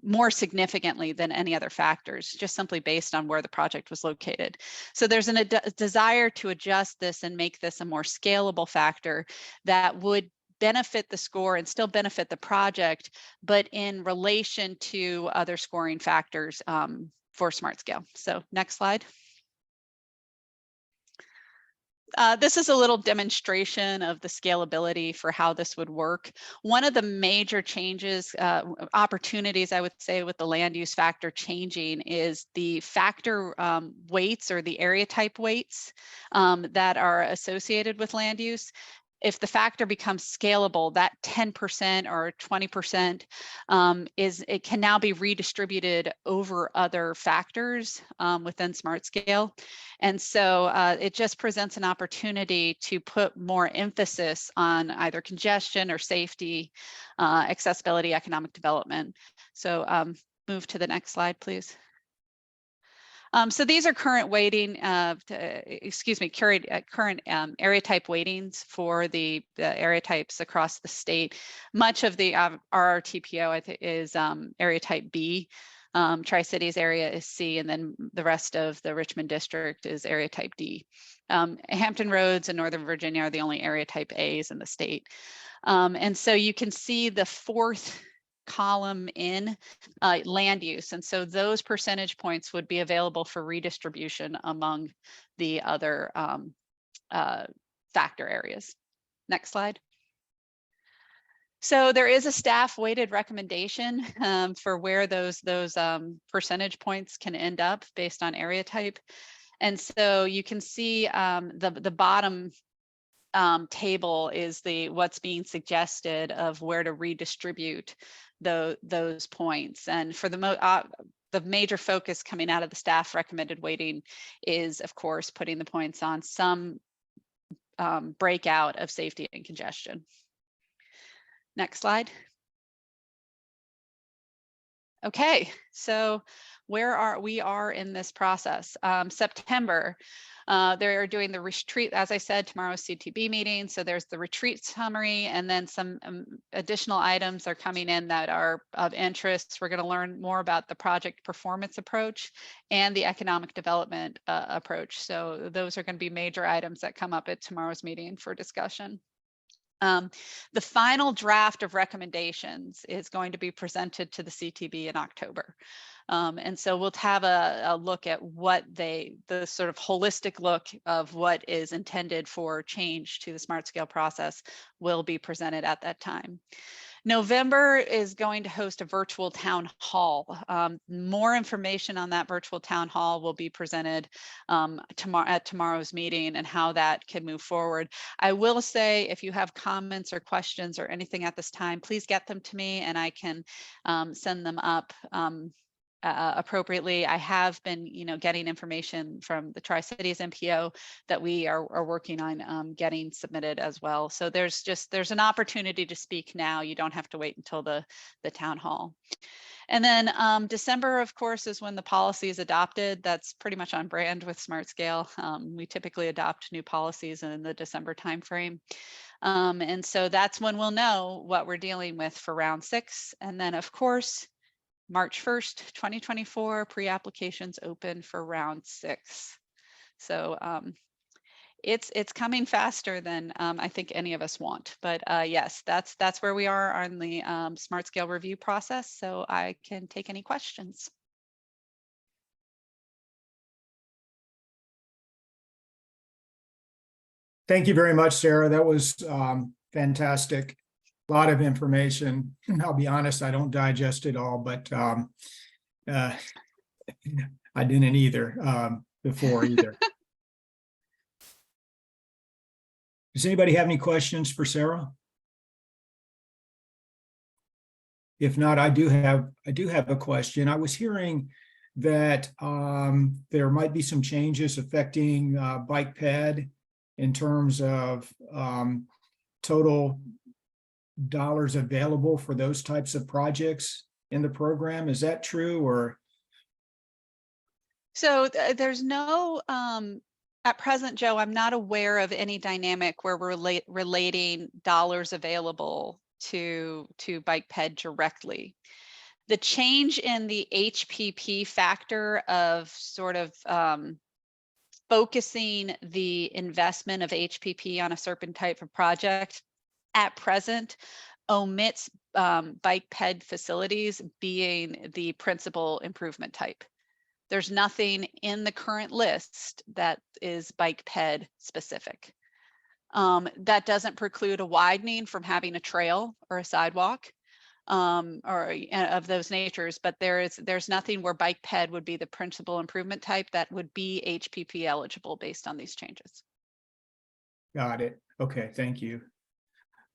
more significantly than any other factors, just simply based on where the project was located. So there's a desire to adjust this and make this a more scalable factor that would benefit the score and still benefit the project, but in relation to other scoring factors for smart scale. So next slide. This is a little demonstration of the scalability for how this would work. One of the major changes, opportunities, I would say, with the land use factor changing is the factor weights or the area type weights that are associated with land use. If the factor becomes scalable, that 10% or 20% it can now be redistributed over other factors within smart scale. And so it just presents an opportunity to put more emphasis on either congestion or safety, accessibility, economic development. So move to the next slide, please. So these are current weighting, current area type weightings for the area types across the state. Much of the RRTPO I think is area type B. Tri-Cities area is C, and then the rest of the Richmond district is area type D. Hampton Roads and Northern Virginia are the only area type A's in the state. And so you can see the 4th column in land use, and so those percentage points would be available for redistribution among the other factor areas. Next slide. So there is a staff weighted recommendation for where those percentage points can end up based on area type, and so you can see the bottom table is what's being suggested of where to redistribute those points. And for the major focus coming out of the staff recommended weighting is, of course, putting the points on some breakout of safety and congestion. Next slide. Okay, so where we are in this process. September, they're doing the retreat, as I said, tomorrow's CTB meeting. So there's the retreat summary, and then some additional items are coming in that are of interest. We're going to learn more about the project performance approach and the economic development approach. So those are going to be major items that come up at tomorrow's meeting for discussion. The final draft of recommendations is going to be presented to the CTB in October. And so we'll have a look at the sort of holistic look of what is intended for change to the smart scale process will be presented at that time. November is going to host a virtual town hall. More information on that virtual town hall will be presented tomorrow at tomorrow's meeting and how that can move forward. I will say, if you have comments or questions or anything at this time, please get them to me and I can send them up appropriately. I have been, getting information from the Tri-Cities MPO that we are working on getting submitted as well. So there's an opportunity to speak now. You don't have to wait until the town hall. And then December, of course, is when the policy is adopted. That's pretty much on brand with Smart Scale. We typically adopt new policies in the December timeframe. And so that's when we'll know what we're dealing with for round 6. And then, of course, March 1st, 2024, pre-applications open for round 6. So it's coming faster than I think any of us want. But yes, that's where we are on the Smart Scale review process. So I can take any questions. Thank you very much, Sarah. That was fantastic. A lot of information. I'll be honest, I don't digest it all, but I didn't either before either. Does anybody have any questions for Sarah? If not, I do have a question. I was hearing that there might be some changes affecting bike ped in terms of total dollars available for those types of projects in the program. Is that true, or? So there's no, at present, Joe, I'm not aware of any dynamic where we're relating dollars available to bike ped directly. The change in the HPP factor of sort of focusing the investment of HPP on a certain type of project at present omits bike ped facilities being the principal improvement type. There's nothing in the current list that is bike ped specific. That doesn't preclude a widening from having a trail or a sidewalk or of those natures, but there's nothing where bike ped would be the principal improvement type that would be HPP eligible based on these changes. Got it. Okay, thank you.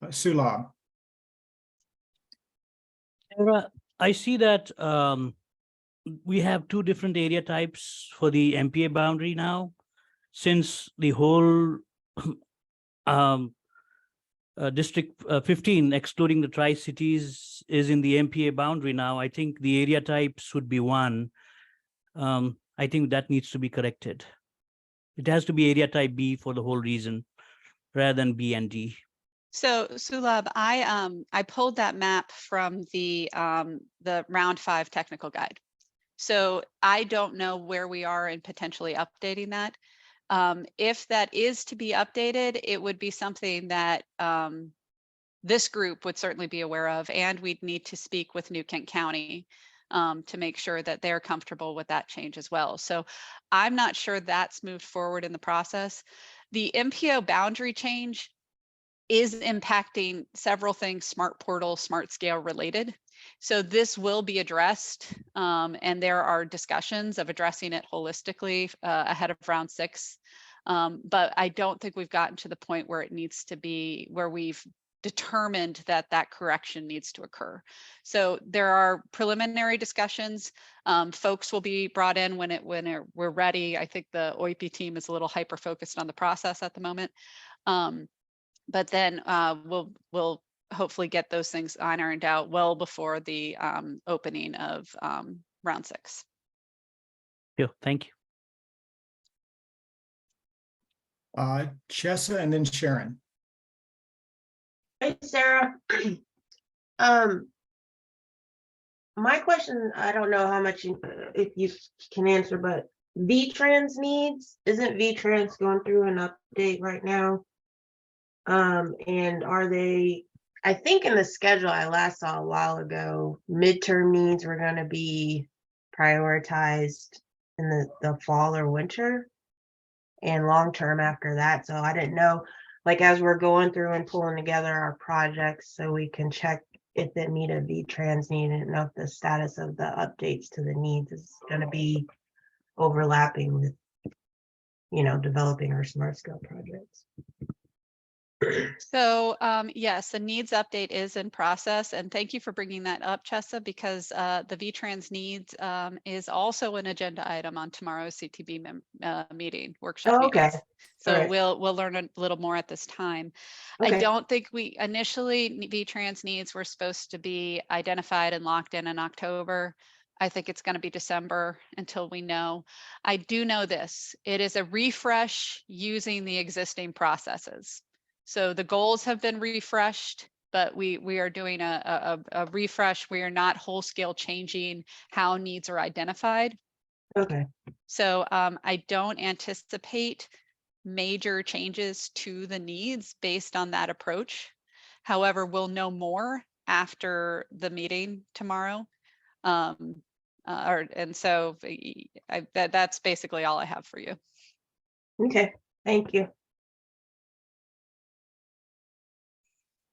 Sulab. I see that we have 2 different area types for the MPA boundary now. Since the whole District 15, excluding the Tri-Cities, is in the MPA boundary now, I think the area types would be 1. I think that needs to be corrected. It has to be area type B for the whole region rather than B and D. So Sulab, I pulled that map from the round 5 technical guide. So I don't know where we are in potentially updating that. If that is to be updated, it would be something that this group would certainly be aware of, and we'd need to speak with New Kent County to make sure that they're comfortable with that change as well. So I'm not sure that's moved forward in the process. The MPO boundary change is impacting several things Smart Portal, Smart Scale related. So this will be addressed, and there are discussions of addressing it holistically ahead of round 6. But I don't think we've gotten to the point where it needs to be, where we've determined that that correction needs to occur. So there are preliminary discussions. Folks will be brought in when we're ready. I think the OEP team is a little hyper focused on the process at the moment. But then we'll hopefully get those things ironed out well before the opening of round 6. Yeah, thank you. Chessa and then Sharon. Hey, Sarah. My question, I don't know how much if you can answer, but VTrans needs, isn't VTrans going through an update right now? And are they, I think in the schedule I last saw a while ago, midterm needs were going to be prioritized in the fall or winter and long term after that. So I didn't know, like, as we're going through and pulling together our projects so we can check if the need of V-Trans need and know if the status of the updates to the needs is gonna be overlapping with, you know, developing our smart scale projects. So yes, the needs update is in process, and thank you for bringing that up, Chessa, because the V-Trans needs is also an agenda item on tomorrow's CTB meeting, workshop Oh, okay. meetings. So All right. we'll learn a little more at this time. I Okay. don't think we initially V-Trans needs were supposed to be identified and locked in October. I think it's going to be December until we know. I do know this. It is a refresh using the existing processes. So the goals have been refreshed, but we are doing a refresh. We are not whole scale changing how needs are identified. Okay. So I don't anticipate major changes to the needs based on that approach. However, we'll know more after the meeting tomorrow. And so that's basically all I have for you. Okay, thank you.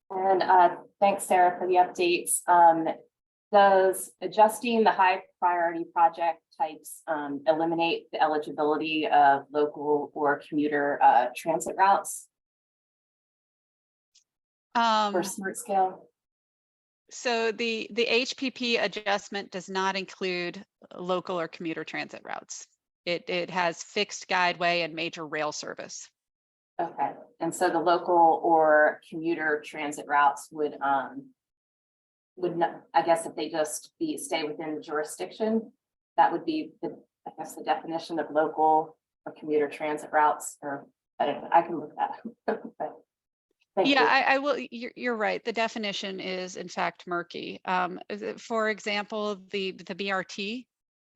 And thanks, Sarah, for the updates. Does adjusting the high priority project types eliminate the eligibility of local or commuter transit routes for smart scale? So the HPP adjustment does not include local or commuter transit routes. It has fixed guideway and major rail service. Okay, and so the local or commuter transit routes would not, I guess if they just stay within the jurisdiction, that would be I guess the definition of local or commuter transit routes, or I don't know, I can look that up. Thank Yeah, you. I will. You're right. The definition is in fact murky. For example, the BRT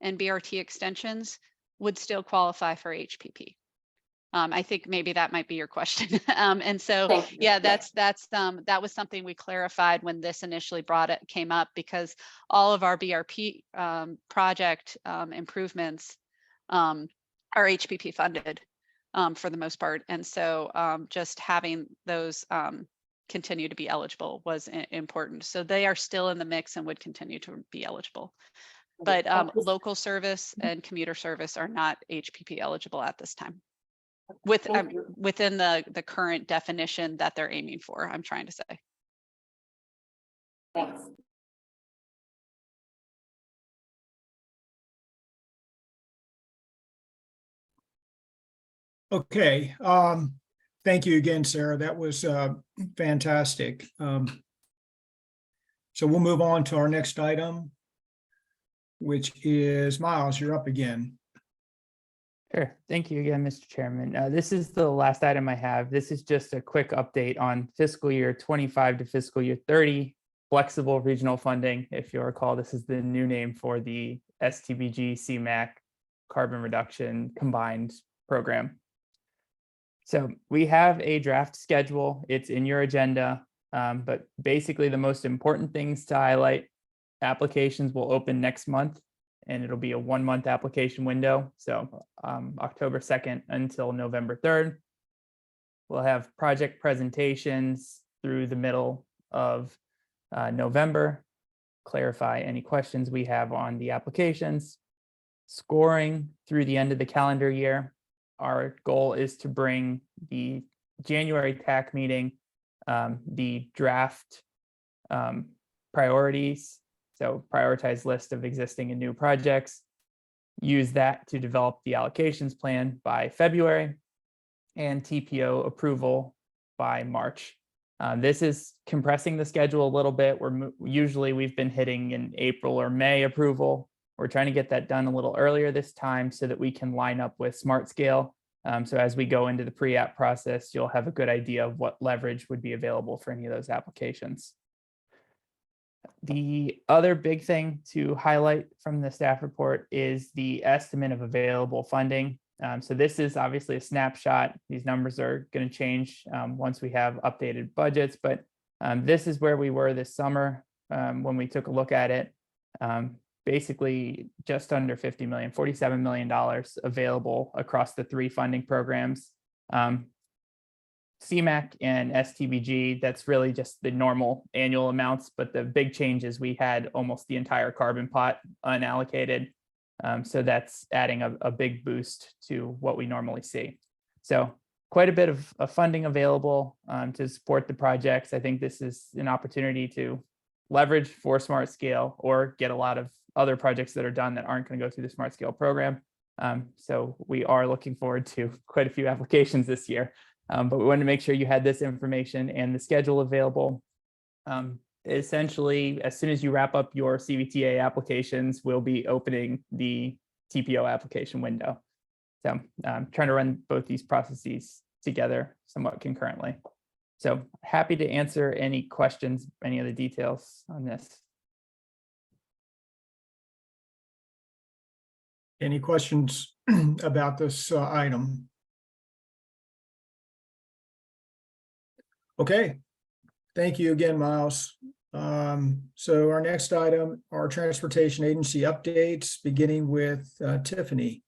and BRT extensions would still qualify for HPP. I think maybe that might be your question. And so, yeah, that was something we clarified when this initially came up, because all of our BRP project improvements are HPP funded for the most part. And so just having those continue to be eligible was important. So they are still in the mix and would continue to be eligible. But local service and commuter service are not HPP eligible at this time. Within the current definition that they're aiming for, I'm trying to say. Thanks. Okay, thank you again, Sarah. That was fantastic. So we'll move on to our next item, which is Miles, you're up again. Sure. Thank you again, Mr. Chairman. This is the last item I have. This is just a quick update on fiscal year 25 to fiscal year 30 flexible regional funding. If you'll recall, this is the new name for the STBG CMAQ carbon reduction combined program. So we have a draft schedule. It's in your agenda, but basically the most important things to highlight: applications will open next month, and it'll be a 1-month application window. So October 2nd until November 3rd. We'll have project presentations through the middle of November, clarify any questions we have on the applications. Scoring through the end of the calendar year. Our goal is to bring the January TAC meeting, the draft priorities, so prioritized list of existing and new projects, use that to develop the allocations plan by February, and TPO approval by March. This is compressing the schedule a little bit. Usually we've been hitting in April or May approval. We're trying to get that done a little earlier this time so that we can line up with Smart Scale. So as we go into the pre-app process, you'll have a good idea of what leverage would be available for any of those applications. The other big thing to highlight from the staff report is the estimate of available funding. So this is obviously a snapshot. These numbers are going to change once we have updated budgets, but this is where we were this summer when we took a look at it. Basically just under 50 million, $47 million available across the 3 funding programs. CMAQ and STBG, that's really just the normal annual amounts, but the big change is we had almost the entire carbon pot unallocated. So that's adding a big boost to what we normally see. So quite a bit of funding available to support the projects. I think this is an opportunity to leverage for Smart Scale or get a lot of other projects that are done that aren't going to go through the Smart Scale program. So we are looking forward to quite a few applications this year. But we wanted to make sure you had this information and the schedule available. Essentially, as soon as you wrap up your CVTA applications, we'll be opening the TPO application window. So I'm trying to run both these processes together somewhat concurrently. So happy to answer any questions, any other details on this. Any questions about this item? Okay, thank you again, Miles. So our next item are transportation agency updates, beginning with Tiffany.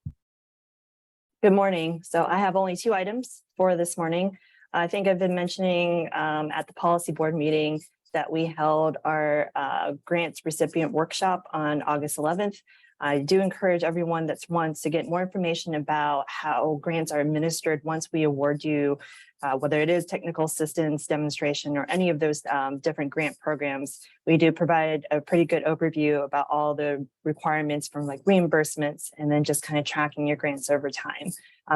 Good morning. So I have only 2 items for this morning. I think I've been mentioning at the policy board meeting that we held our grants recipient workshop on August 11th. I do encourage everyone that wants to get more information about how grants are administered once we award you, whether it is technical assistance, demonstration, or any of those different grant programs. We do provide a pretty good overview about all the requirements from like reimbursements and then just kind of tracking your grants over time.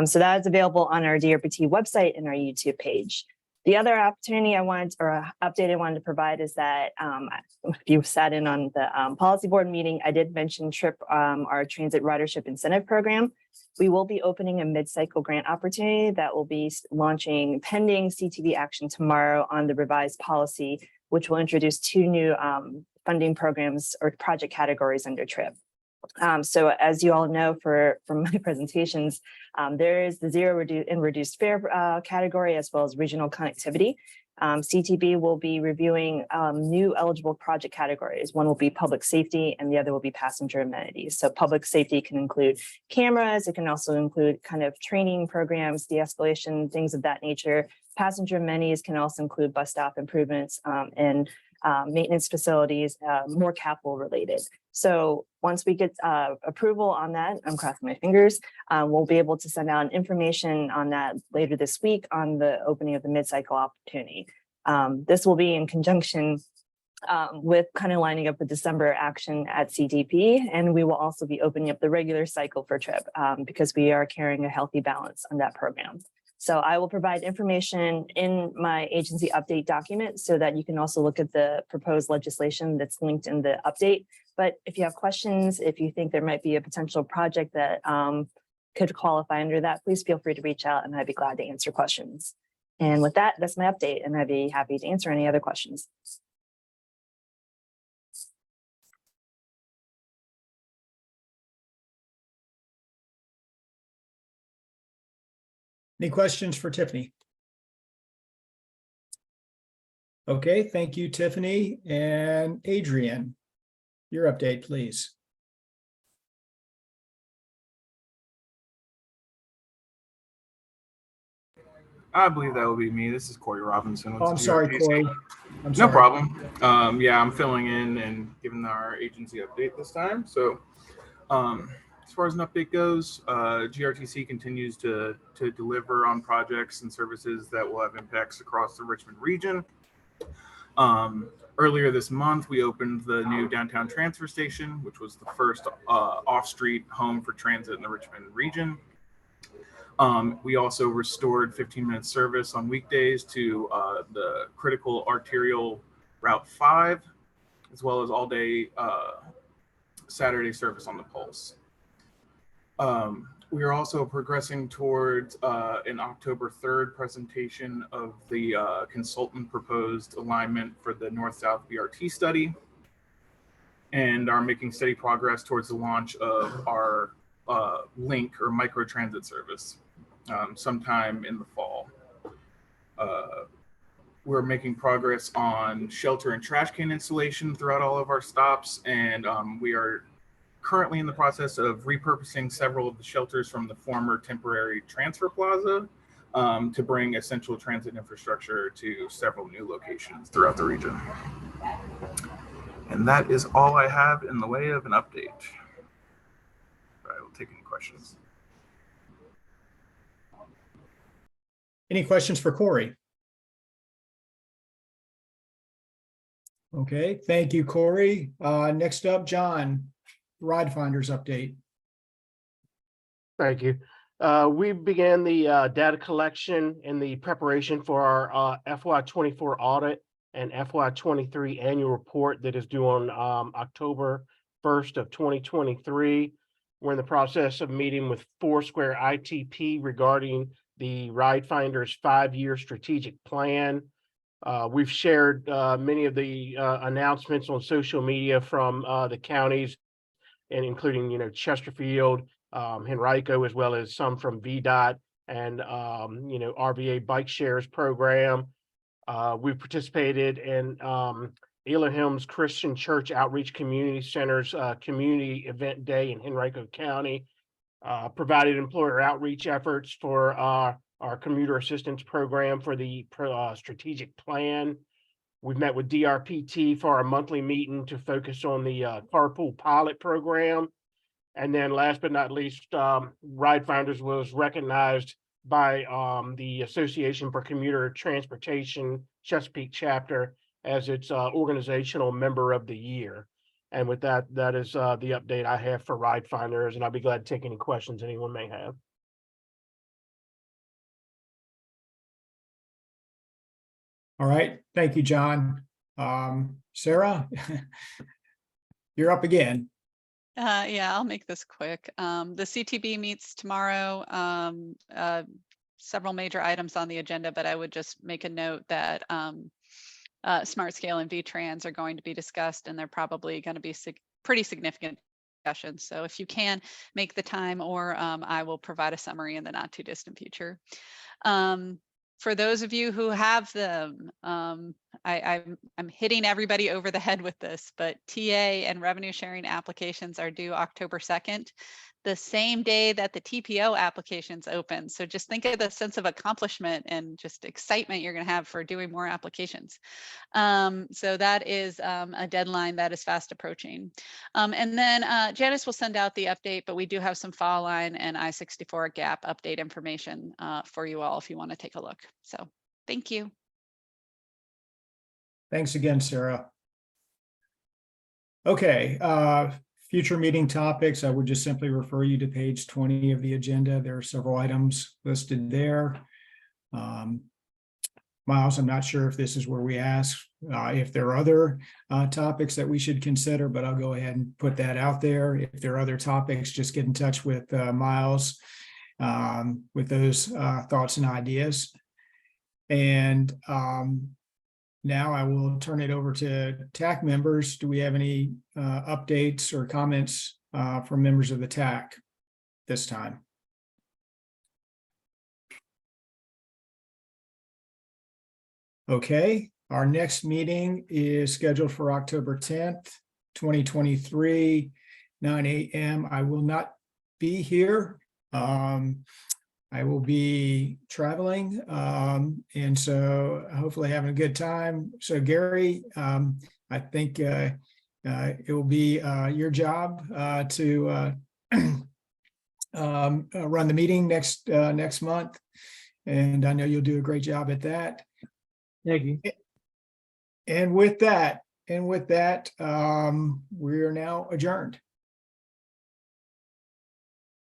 So that is available on our DRPT website and our YouTube page. The other opportunity I wanted, or update I wanted to provide is that if you sat in on the policy board meeting, I did mention TRIP, our Transit Ridership Incentive Program. We will be opening a mid-cycle grant opportunity that will be launching pending CTV action tomorrow on the revised policy, which will introduce 2 new funding programs or project categories under TRIP. So as you all know from my presentations, there is the zero and reduced fare category as well as regional connectivity. CTB will be reviewing new eligible project categories. One will be public safety and the other will be passenger amenities. So public safety can include cameras. It can also include kind of training programs, de-escalation, things of that nature. Passenger amenities can also include bus stop improvements and maintenance facilities, more capital related. So once we get approval on that, I'm crossing my fingers, we'll be able to send out information on that later this week on the opening of the mid-cycle opportunity. This will be in conjunction with kind of lining up with December action at CDP, and we will also be opening up the regular cycle for TRIP because we are carrying a healthy balance on that program. So I will provide information in my agency update document so that you can also look at the proposed legislation that's linked in the update. But if you have questions, if you think there might be a potential project that could qualify under that, please feel free to reach out and I'd be glad to answer questions. And with that, that's my update and I'd be happy to answer any other questions. Any questions for Tiffany? Okay, thank you, Tiffany. And Adrian, your update, please. I believe that will be me. This is Corey Robinson. With Oh, I'm the sorry, DRPT. Corey. I'm No sorry. problem. Yeah, I'm filling in and giving our agency update this time. So as far as an update goes, GRTC continues to deliver on projects and services that will have impacts across the Richmond region. Earlier this month, we opened the new downtown transfer station, which was the first off-street home for transit in the Richmond region. We also restored 15-minute service on weekdays to the critical arterial Route 5, as well as all-day Saturday service on the Pulse. We are also progressing towards an October 3rd presentation of the consultant proposed alignment for the North-South BRT study, and are making steady progress towards the launch of our link or micro transit service sometime in the fall. We're making progress on shelter and trash can installation throughout all of our stops, and we are currently in the process of repurposing several of the shelters from the former temporary transfer plaza to bring essential transit infrastructure to several new locations throughout the region. And that is all I have in the way of an update. I will take any questions. Any questions for Corey? Okay, thank you, Corey. Next up, John, Ride Finders update. Thank you. We began the data collection and the preparation for our FY24 audit and FY23 annual report that is due on October 1st of 2023. We're in the process of meeting with Foursquare ITP regarding the Ride Finders 5-year strategic plan. We've shared many of the announcements on social media from the counties, and including, Chesterfield, Henrico, as well as some from VDOT and, RVA Bike Shares program. We've participated in Elohim's Christian Church Outreach Community Center's community event day in Henrico County, provided employer outreach efforts for our commuter assistance program for the strategic plan. We've met with DRPT for our monthly meeting to focus on the carpool pilot program. And then last but not least, Ride Finders was recognized by the Association for Commuter Transportation Chesapeake chapter as its organizational member of the year. And with that, that is the update I have for Ride Finders, and I'll be glad to take any questions anyone may have. All right, thank you, John. Sarah, you're up again. Yeah, I'll make this quick. The CTB meets tomorrow. Several major items on the agenda, but I would just make a note that Smart Scale and VTrans are going to be discussed, and they're probably going to be pretty significant discussions. So if you can make the time, or I will provide a summary in the not too distant future. For those of you who have them, I'm hitting everybody over the head with this, but TA and revenue sharing applications are due October 2nd, the same day that the TPO applications open. So just think of the sense of accomplishment and just excitement you're going to have for doing more applications. So that is a deadline that is fast approaching. And then Janice will send out the update, but we do have some fall line and I-64 gap update information for you all if you want to take a look. So thank you. Thanks again, Sarah. Okay, future meeting topics, I would just simply refer you to page 20 of the agenda. There are several items listed there. Miles, I'm not sure if this is where we ask if there are other topics that we should consider, but I'll go ahead and put that out there. If there are other topics, just get in touch with Miles with those thoughts and ideas. And now I will turn it over to TAC members. Do we have any updates or comments from members of the TAC this time? Okay, our next meeting is scheduled for October 10th, 2023, 9 a.m. I will not be here. I will be traveling, and so hopefully having a good time. So Gary, I think it will be your job to run the meeting next month, and I know you'll do a great job at that. Thank you. And with that, we are now adjourned.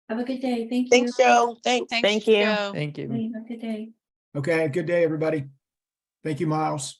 Have a good day. Thank you. Thanks, Joe. Thanks. Thank you. Thank you. Have a good day. Okay, good day, everybody. Thank you, Miles.